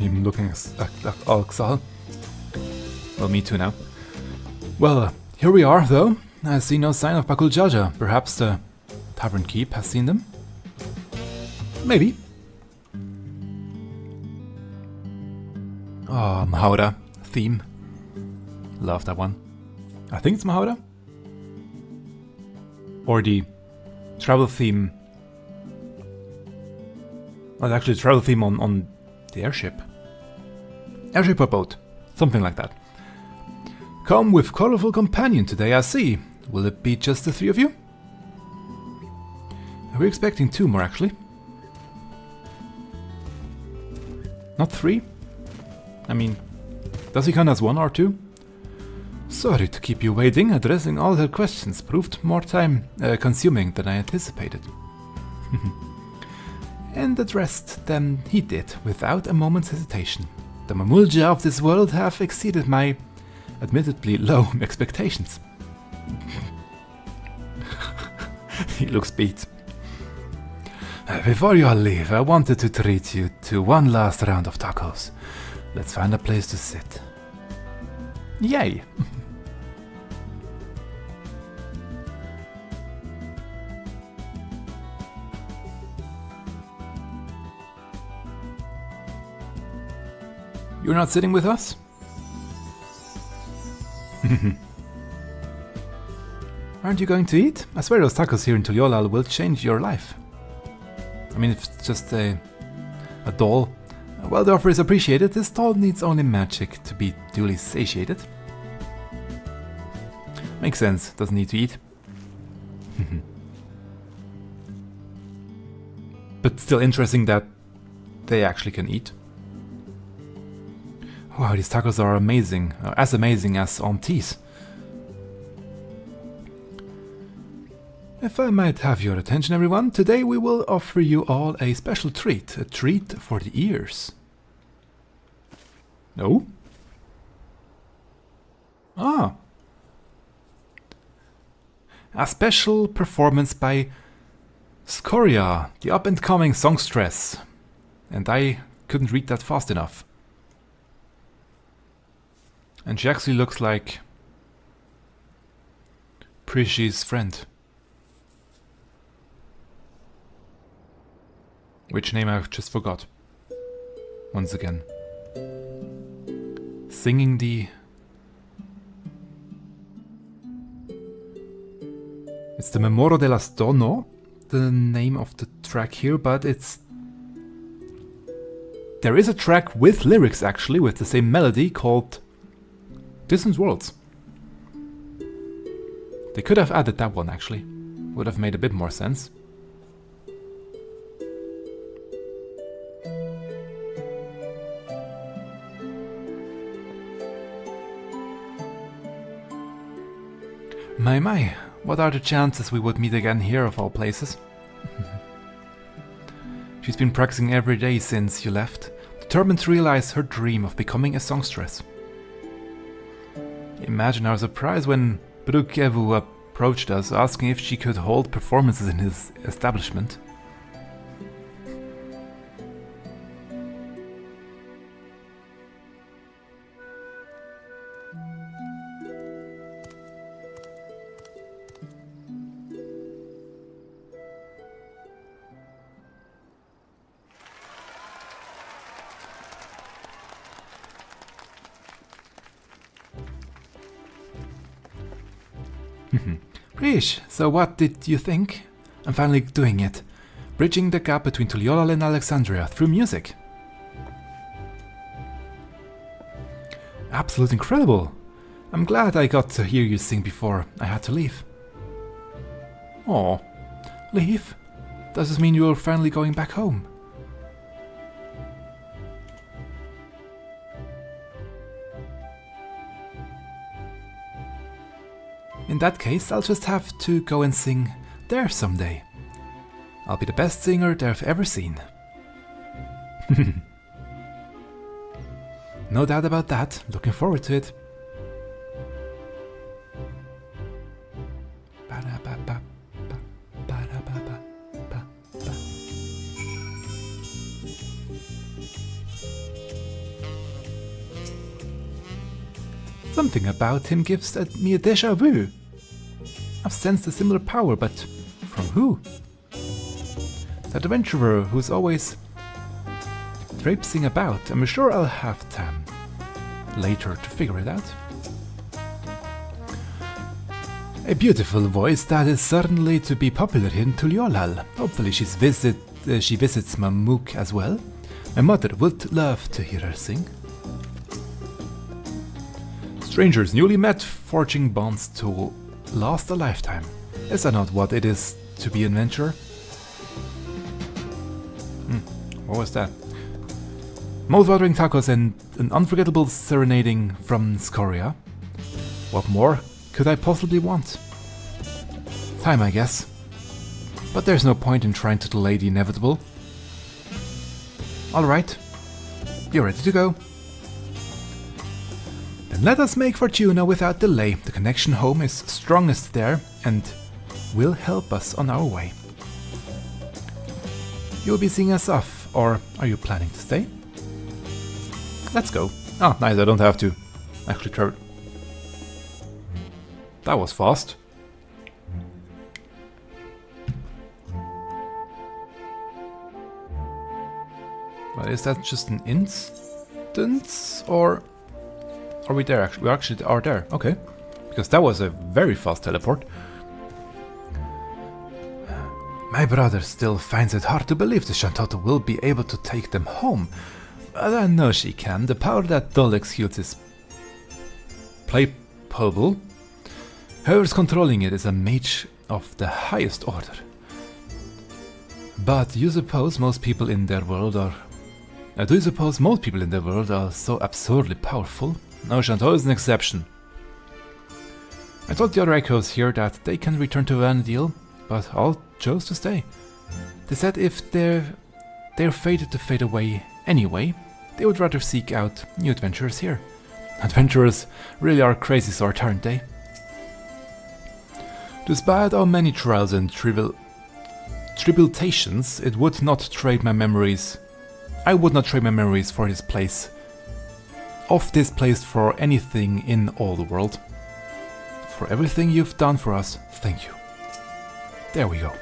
Him looking at Alxal. Well, me too now. Well, here we are, though. I see no sign of Pakuljaja. Perhaps the Tavern Keep has seen them? Maybe. Oh, Mahauda. Theme. Love that one. I think it's Mahauda. Or the travel theme. Well, actually, the travel theme on the airship. Airship or boat. Something like that. Come with colorful companion today, I see. Will it be just the three of you? We're expecting two more, actually. Not three? I mean, does he count as one or two? Sorry to keep you waiting. Addressing all her questions proved more time consuming than I anticipated. And addressed them he did, without a moment's hesitation. The Mamulja of this world have exceeded my admittedly low expectations. He looks beat. Before you all leave, I wanted to treat you to one last round of tacos. Let's find a place to sit. Yay! You're not sitting with us? Aren't you going to eat? I swear those tacos here in Tuliolal will change your life. I mean, if it's just a doll, while the offer is appreciated, this doll needs only magic to be duly satiated. Makes sense, doesn't need to eat. But still interesting that they actually can eat. Wow, these tacos are amazing as aunties. If I might have your attention, everyone, today we will offer you all a special treat. A treat for the ears. No? Ah. A special performance by Scoria, the up-and-coming songstress. And I couldn't read that fast enough. And she actually looks like Prishy's friend. Which name I just forgot. Once again. Singing the... It's the Memoro della Stono, the name of the track here, but it's... There is a track with lyrics actually, with the same melody, called Distant Worlds. They could have added that one actually. Would have made a bit more sense. My, what are the chances we would meet again here of all places? She's been practicing every day since you left, determined to realize her dream of becoming a songstress. Imagine our surprise when Brukevu approached us, asking if she could hold performances in his establishment. Prish, so what did you think? I'm finally doing it. Bridging the gap between Tuliolal and Alexandria through music. Absolutely incredible. I'm glad I got to hear you sing before I had to leave. Aw, leave? Does this mean you're finally going back home? In that case, I'll just have to go and sing there someday. I'll be the best singer they've ever seen. No doubt about that. Looking forward to it. Something about him gives me a déjà vu. I've sensed a similar power, but from who? That adventurer who's always traipsing about. I'm sure I'll have time later to figure it out. A beautiful voice that is certainly to be popular in Tuliolal. Hopefully she visits Mamuk as well. My mother would love to hear her sing. Strangers newly met, forging bonds to last a lifetime. Is that not what it is to be an adventurer? What was that? Mouth-watering tacos and an unforgettable serenading from Scoria. What more could I possibly want? Time, I guess. But there's no point in trying to delay the inevitable. Alright, you're ready to go. Then let us make Fortuna without delay. The connection home is strongest there and will help us on our way. You'll be seeing us off, or are you planning to stay? Let's go. Ah, nice, I don't have to actually travel. That was fast. But is that just an instance, or are we there actually? We actually are there, okay. Because that was a very fast teleport. My brother still finds it hard to believe the Shantotto will be able to take them home. But I know she can. The power that Dol executes is palpable. Whoever's controlling it is a mage of the highest order. But you suppose most people in their world are... do you suppose most people in the world are so absurdly powerful? No, Shantotto is an exception. I told the other echoes here that they can return to Vanadil, but all chose to stay. They said if they're fated to fade away anyway, they would rather seek out new adventurers here. Adventurers really are a crazy sort, aren't they? Despite our many trials and tribulations, I would not trade my memories for this place. Of this place for anything in all the world. For everything you've done for us, thank you. There we go.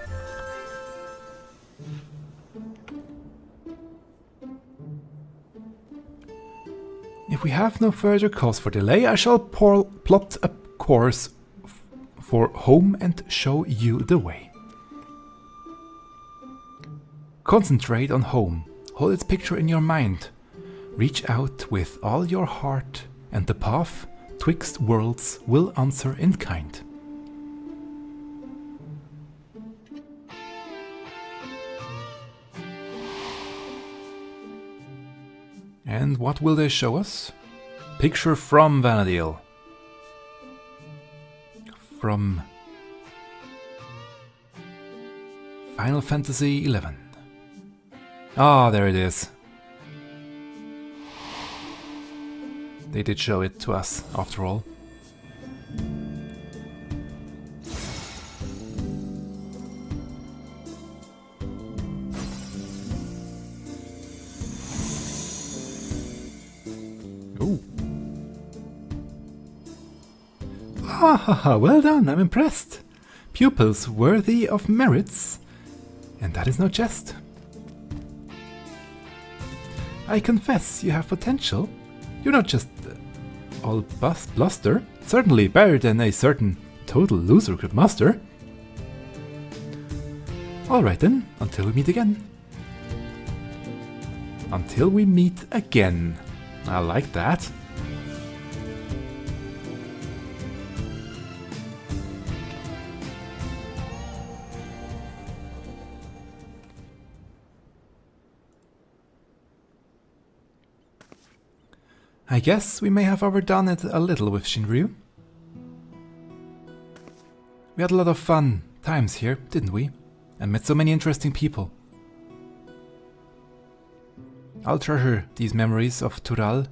If we have no further cause for delay, I shall plot a course for home and show you the way. Concentrate on home. Hold its picture in your mind. Reach out with all your heart, and the path twixt worlds will answer in kind. And what will they show us? Picture from Vanadil. From Final Fantasy XI. Ah, there it is. They did show it to us, after all. Ooh. Ah, well done, I'm impressed. Pupils worthy of merits. And that is no jest. I confess you have potential. You're not just all bluster. Certainly better than a certain total loser could muster. Alright then, until we meet again. Until we meet again. I like that. I guess we may have overdone it a little with Shinryu. We had a lot of fun times here, didn't we? And met so many interesting people. I'll treasure these memories of Tural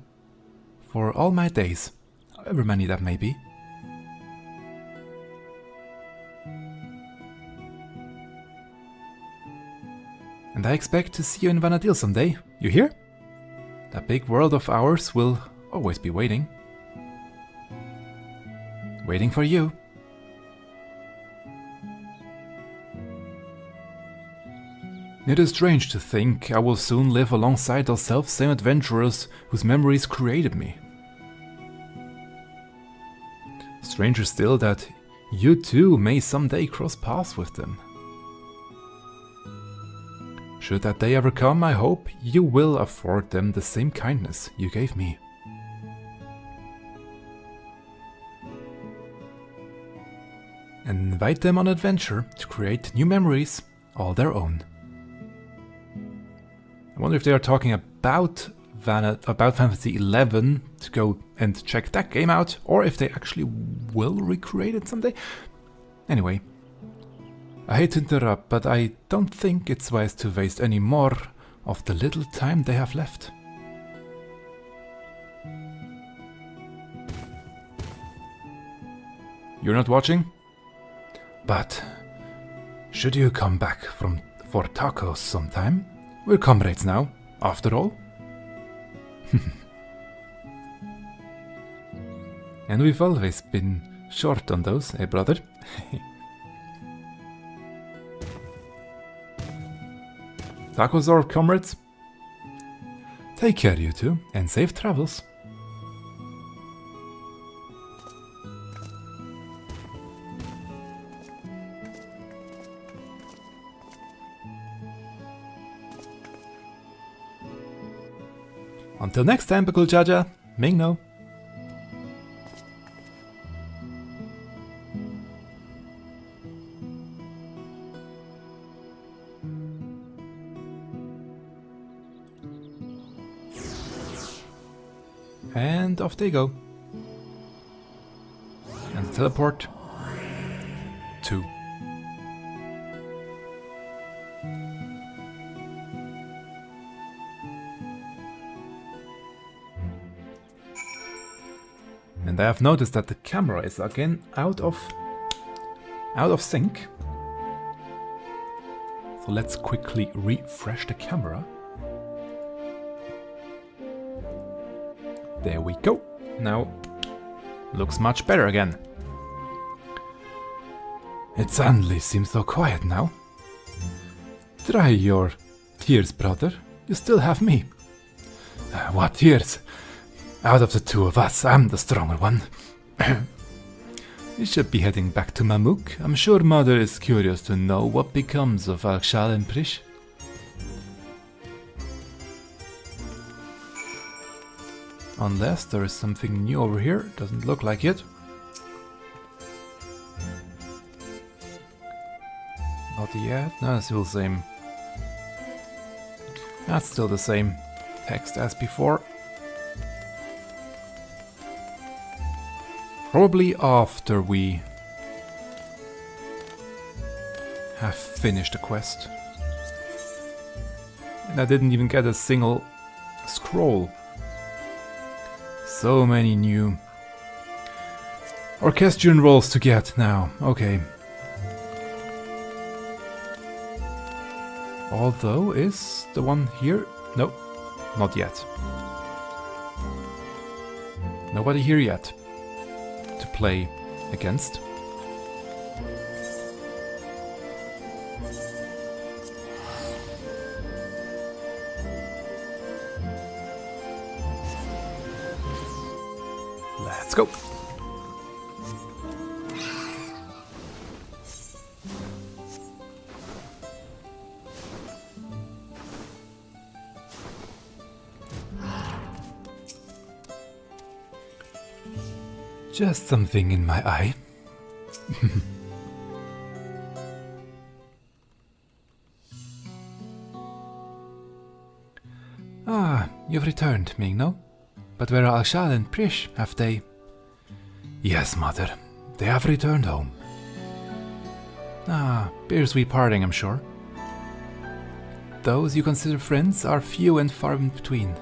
for all my days, however many that may be. And I expect to see you in Vanadil someday, you hear? That big world of ours will always be waiting. Waiting for you. It is strange to think I will soon live alongside those self-same adventurers whose memories created me. Stranger still that you too may someday cross paths with them. Should that day ever come, I hope you will afford them the same kindness you gave me. And invite them on adventure to create new memories all their own. I wonder if they are talking about Final Fantasy XI to go and check that game out, or if they actually will recreate it someday. Anyway, I hate to interrupt, but I don't think it's wise to waste any more of the little time they have left. You're not watching? But should you come back for tacos sometime? We're comrades now, after all. And we've always been short on those, eh, brother? Tacos or comrades? Take care, you two, and safe travels. Until next time, Bakul Jaja, Ming no. And off they go. And the teleport to and I have noticed that the camera is again out of sync. So let's quickly refresh the camera. There we go. Now looks much better again. It suddenly seems so quiet now. Dry your tears, brother. You still have me. What tears? Out of the two of us, I'm the stronger one. We should be heading back to Mamuk. I'm sure Mother is curious to know what becomes of Alshal and Prish. Unless there is something new over here. Doesn't look like it. Not yet. No, it's still the same. That's still the same text as before. Probably after we have finished the quest. And I didn't even get a single scroll. So many new orchestrion rolls to get now. Okay. Although, is the one here? No, not yet. Nobody here yet to play against. Let's go. Just something in my eye. Ah, you've returned, Mingno. But where are Alshal and Prish? Have they? Yes, Mother. They have returned home. Ah, bittersweet parting, I'm sure. Those you consider friends are few and far in between.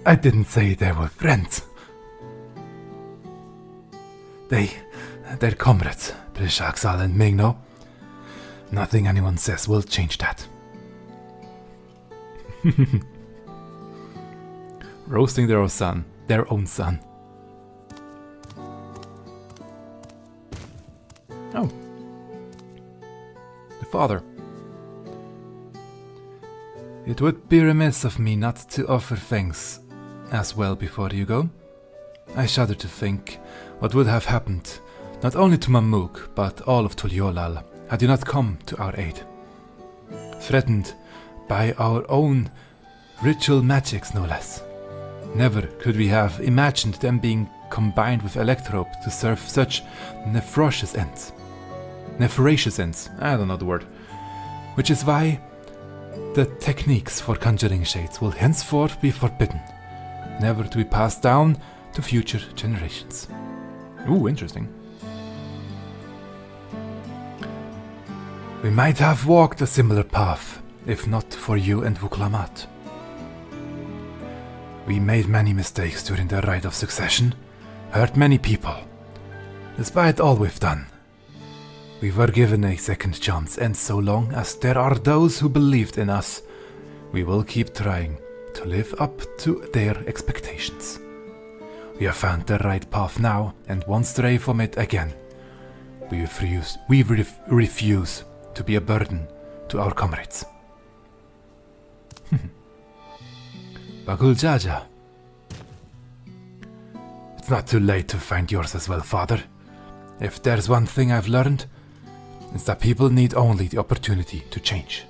I didn't say they were friends. They're comrades, Prish, Alshal and Mingno. Nothing anyone says will change that. Roasting their own son. Oh. The father. It would be remiss of me not to offer thanks as well before you go. I shudder to think what would have happened, not only to Mamuk, but all of Tuliolal, had you not come to our aid. Threatened by our own ritual magics, no less. Never could we have imagined them being combined with Electrope to serve such nefarious ends. Nefarious ends, I don't know the word. Which is why the techniques for conjuring shades will henceforth be forbidden, never to be passed down to future generations. Ooh, interesting. We might have walked a similar path, if not for you and Vuklamat. We made many mistakes during the Rite of Succession, hurt many people. Despite all we've done, we were given a second chance, and so long as there are those who believed in us, we will keep trying to live up to their expectations. We have found the right path now and won't stray from it again. We refuse to be a burden to our comrades. Bagul Jaja. It's not too late to find yours as well, Father. If there's one thing I've learned, it's that people need only the opportunity to change.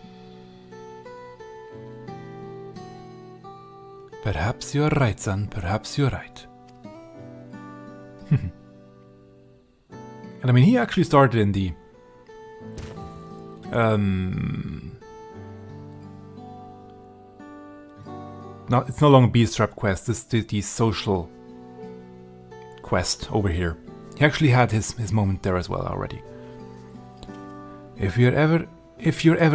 Perhaps you're right, son. Perhaps you're right. And I mean, he actually started in the no, it's no longer Beast-Trap quest. This is the social quest over here. He actually had his moment there as well already. If you're ever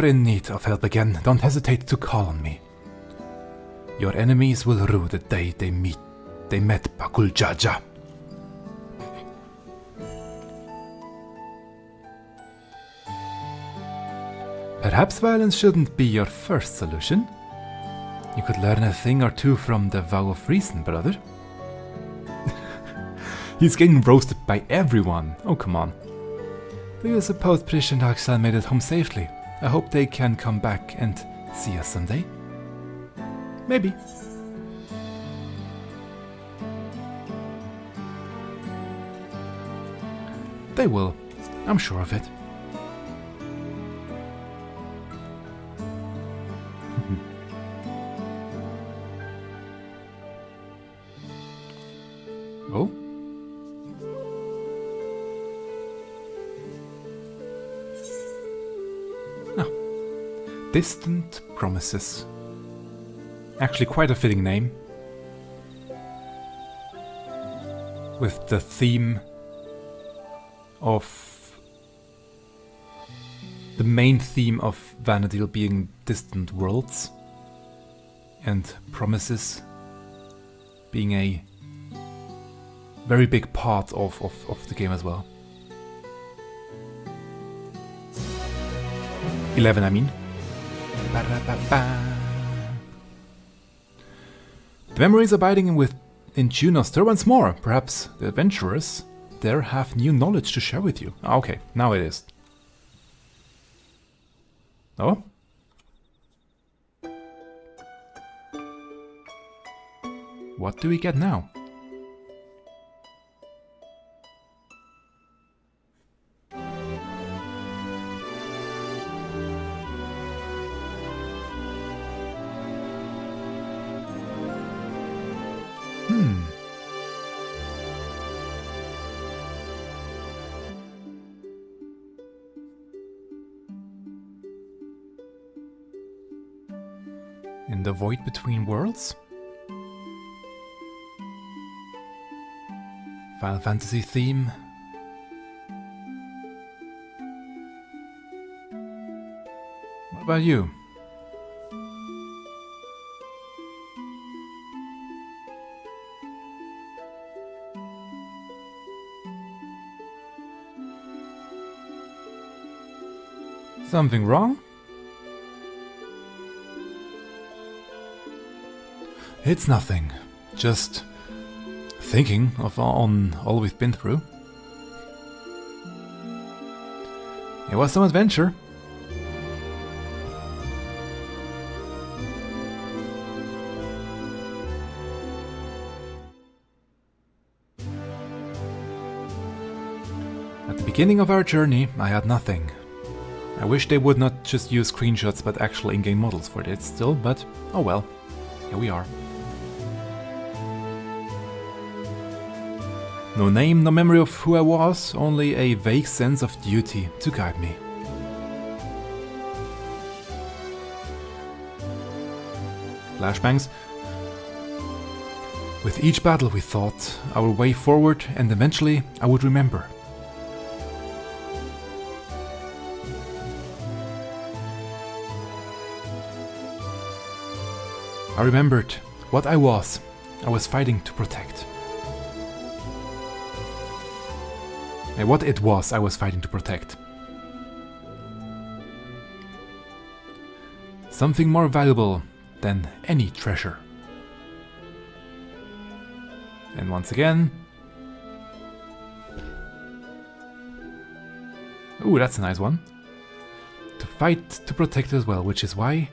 in need of help again, don't hesitate to call on me. Your enemies will rue the day they met Bakul Jaja. Perhaps violence shouldn't be your first solution. You could learn a thing or two from the Vow of Reason, brother. He's getting roasted by everyone. Oh, come on. Do you suppose Prish and Axel made it home safely? I hope they can come back and see us someday. Maybe. They will. I'm sure of it. Oh? Oh. Distant Promises. Actually quite a fitting name. With the theme of the main theme of Vanadil being distant worlds and promises being a very big part of the game as well. 11, I mean. Ba-da-ba-ba. The memories abiding in Junos stir once more. Perhaps the adventurers there have new knowledge to share with you. Okay, now it is. Oh? What do we get now? In the void between worlds? Final Fantasy theme? What about you? Something wrong? It's nothing. Just thinking of on all we've been through. It was some adventure. At the beginning of our journey, I had nothing. I wish they would not just use screenshots but actual in-game models for it still, but oh well, here we are. No name, no memory of who I was, only a vague sense of duty to guide me. Flashbangs. With each battle we thought our way forward, and eventually I would remember. I remembered what I was fighting to protect. And what it was I was fighting to protect. Something more valuable than any treasure. And once again... Ooh, that's a nice one. To fight to protect as well, which is why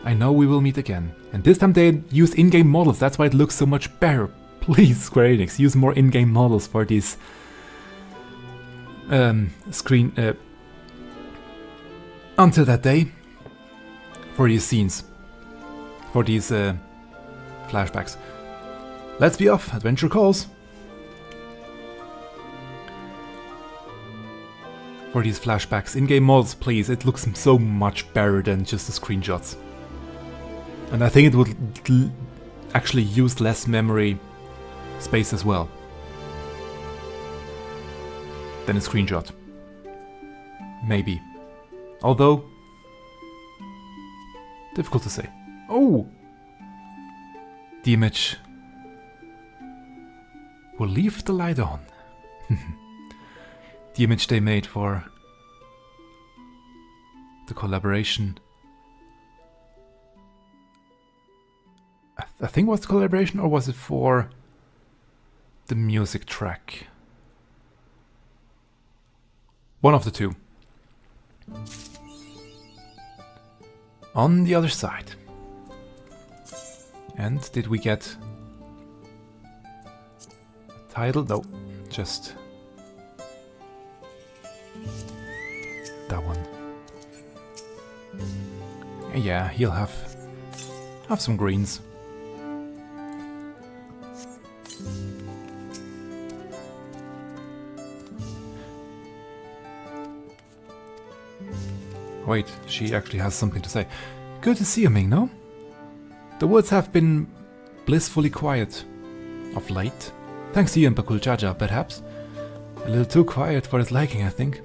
I know we will meet again. And this time they use in-game models, that's why it looks so much better. Please, Square Enix, use more in-game models for these until that day, for these scenes, for these flashbacks. Let's be off, adventure calls. For these flashbacks, in-game models, please, it looks so much better than just the screenshots. And I think it would actually use less memory space as well than a screenshot. Maybe. Although, difficult to say. Oh! The image will leave the light on. The image they made for the collaboration. I think it was the collaboration, or was it for the music track? One of the two. On the other side. And did we get a title? No, just that one. Yeah, he'll have some greens. Wait, she actually has something to say. Good to see you, Ming, no? The woods have been blissfully quiet of late. Thanks to you and Bakul Jaja, perhaps. A little too quiet for his liking, I think.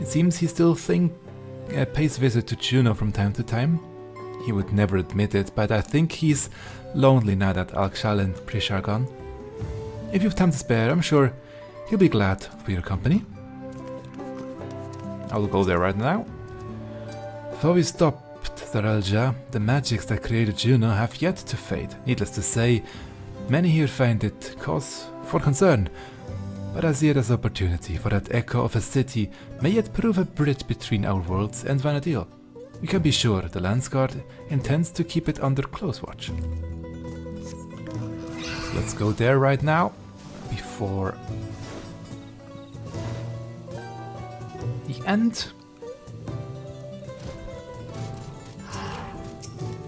It seems he still pays visit to Juno from time to time. He would never admit it, but I think he's lonely now that Alkshal and Prish are gone. If you've time to spare, I'm sure he'll be glad for your company. I will go there right now. Though we stopped Zaralja, the magics that created Juno have yet to fade. Needless to say, many here find it cause for concern, but I see it as opportunity for that echo of a city may yet prove a bridge between our worlds and Vanadil. You can be sure the Landsguard intends to keep it under close watch. Let's go there right now, before the end.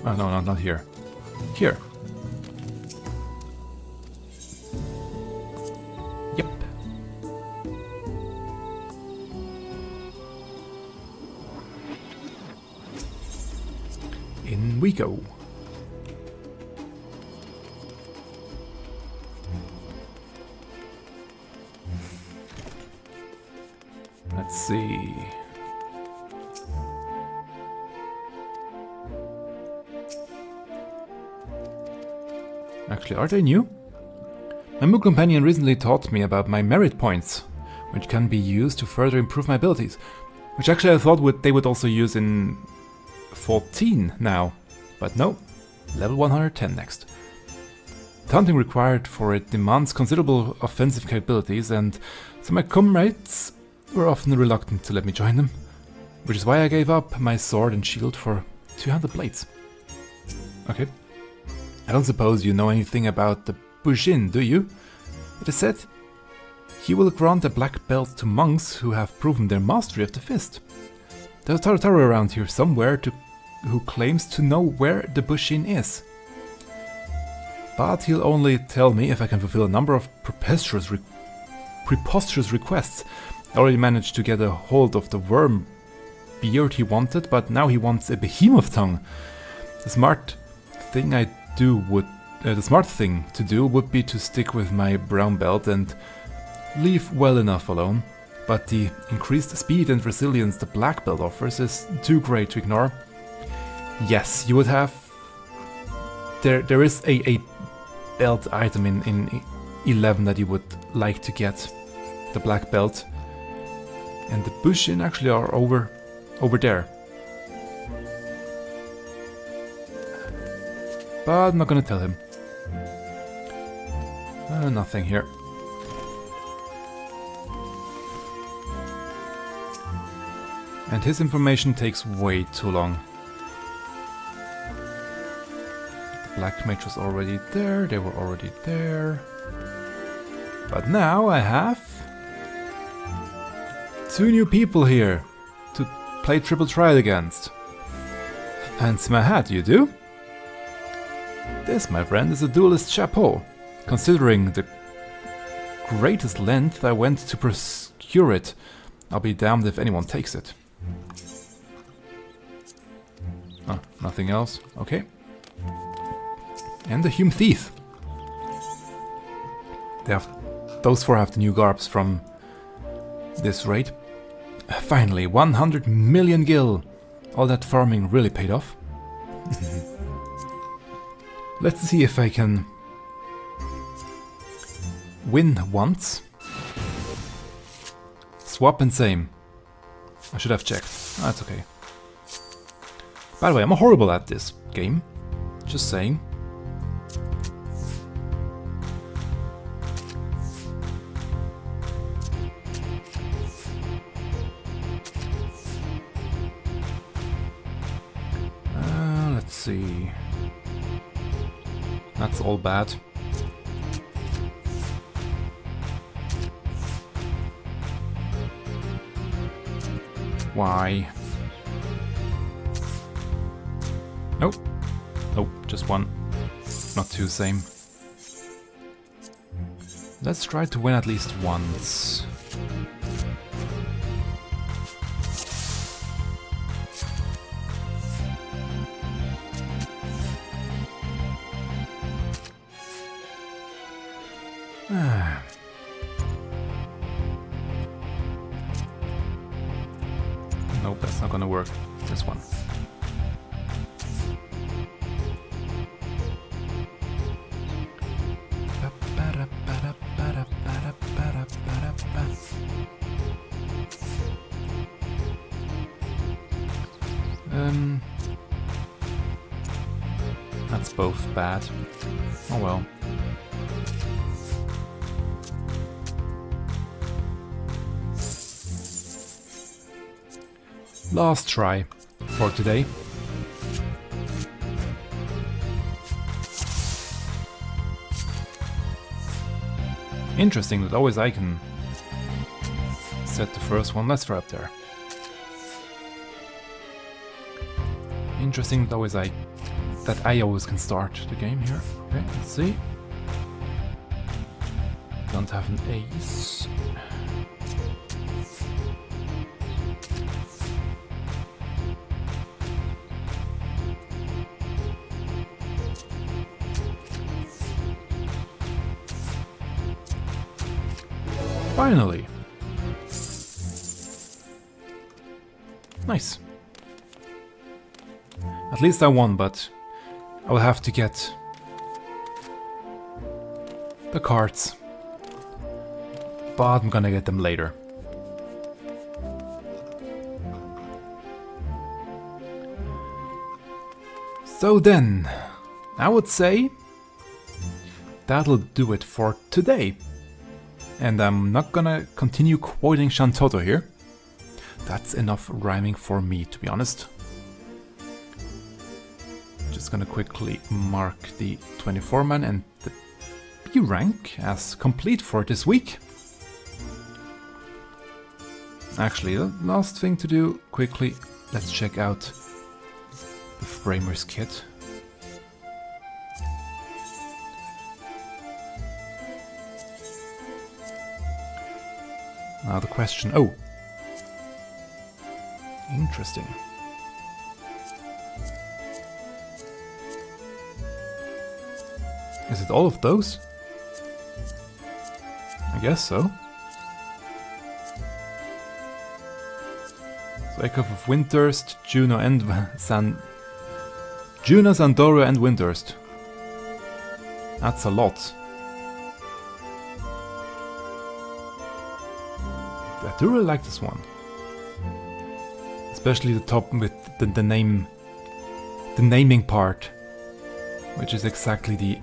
Oh no, not here. Here. Yep. In we go. Let's see. Actually, are they new? My Moog companion recently taught me about my merit points, which can be used to further improve my abilities. Which actually I thought they would also use in 14 now, but no, level 110 next. The hunting required for it demands considerable offensive capabilities, and so my comrades were often reluctant to let me join them, which is why I gave up my sword and shield for 200 blades. Okay. I don't suppose you know anything about the Bujin, do you? It is said he will grant a black belt to monks who have proven their mastery of the fist. There's a Tartaro around here somewhere who claims to know where the Bujin is. But he'll only tell me if I can fulfill a number of preposterous requests. I already managed to get a hold of the worm beard he wanted, but now he wants a behemoth tongue. The smart thing to do would be to stick with my brown belt and leave well enough alone, but the increased speed and resilience the black belt offers is too great to ignore. Yes, you would have... There is a belt item in 11 that you would like to get, the black belt, and the Bushin actually are over there. But I'm not gonna tell him. Nothing here. And his information takes way too long. The black mage was already there, they were already there. But now I have 2 new people here to play triple trial against. Fancy my hat, you do? This, my friend, is a duelist chapeau, considering the greatest length I went to procure it. I'll be damned if anyone takes it. Oh, nothing else? Okay. And the Hume Thief. Those 4 have the new garbs from this raid. Finally, 100 million gil. All that farming really paid off. Let's see if I can win once. Swap and same. I should have checked. That's okay. By the way, I'm horrible at this game. Just saying. That's all bad. Why? Nope. Nope, just one. Not two, same. Let's try to win at least once. Nope, that's not gonna work. This one. That's both bad. Oh well. Last try for today. Interesting that always I can set the first one. Let's throw up there. Interesting that I always can start the game here. Okay, let's see. Don't have an ace. Finally. Nice. At least I won, but I will have to get the cards. But I'm gonna get them later. So then, I would say that'll do it for today. And I'm not gonna continue quoting Shantotto here. That's enough rhyming for me, to be honest. Just gonna quickly mark the 24-man and the B rank as complete for this week. Actually, the last thing to do, quickly, let's check out the Framer's kit. Now the question, oh, interesting. Is it all of those? I guess so. So Echo of Windurst, Juno, Sandoro and Windurst. That's a lot. I do really like this one. Especially the top with the naming part, which is exactly the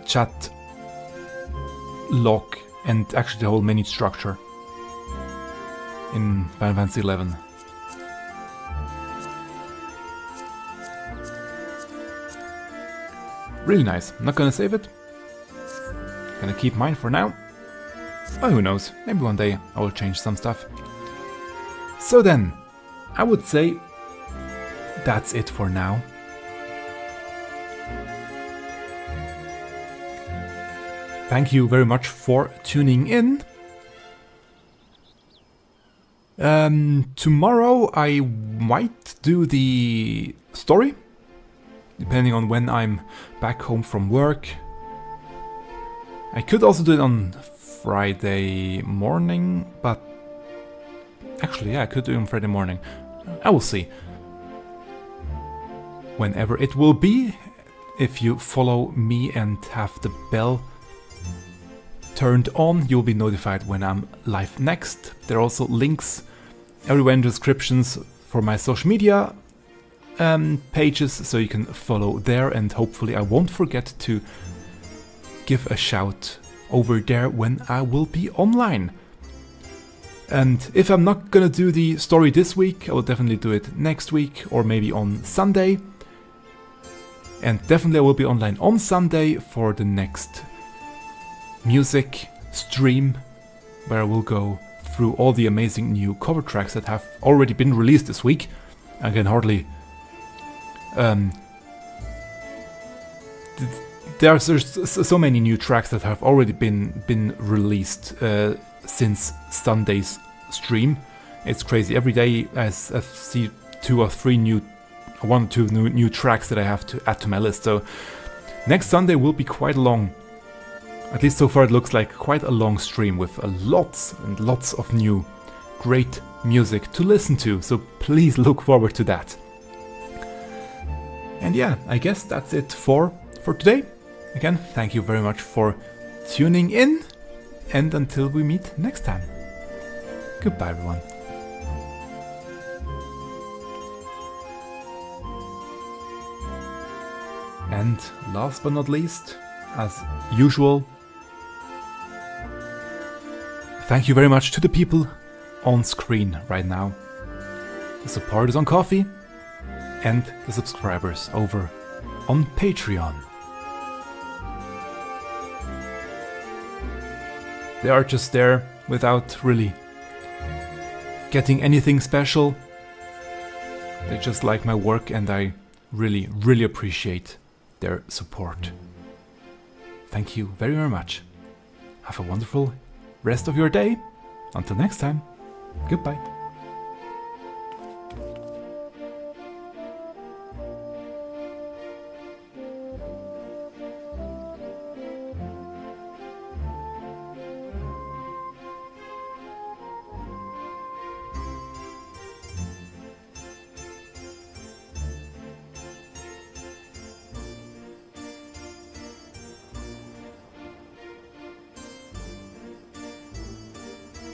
chat lock and actually the whole menu structure in Final Fantasy XI. Really nice. I'm not gonna save it. Gonna keep mine for now. But who knows, maybe one day I will change some stuff. So then, I would say that's it for now. Thank you very much for tuning in. Tomorrow I might do the story, depending on when I'm back home from work. I could also do it on Friday morning, but actually, yeah, I could do it on Friday morning. I will see. Whenever it will be, if you follow me and have the bell turned on, you'll be notified when I'm live next. There are also links everywhere in the descriptions for my social media pages, so you can follow there, and hopefully I won't forget to give a shout over there when I will be online. And if I'm not gonna do the story this week, I will definitely do it next week or maybe on Sunday. And definitely I will be online on Sunday for the next music stream, where I will go through all the amazing new cover tracks that have already been released this week. I can hardly... there's so many new tracks that have already been released since Sunday's stream. It's crazy. Every day I see 1 or 2 new tracks that I have to add to my list. So next Sunday will be quite long. At least so far it looks like quite a long stream with lots and lots of new great music to listen to. So please look forward to that. And yeah, I guess that's it for today. Again, thank you very much for tuning in, and until we meet next time. Goodbye, everyone. And last but not least, as usual, thank you very much to the people on screen right now. The supporters on Ko-fi and the subscribers over on Patreon. They are just there without really getting anything special. They just like my work, and I really, really appreciate their support. Thank you very, very much. Have a wonderful rest of your day. Until next time, goodbye.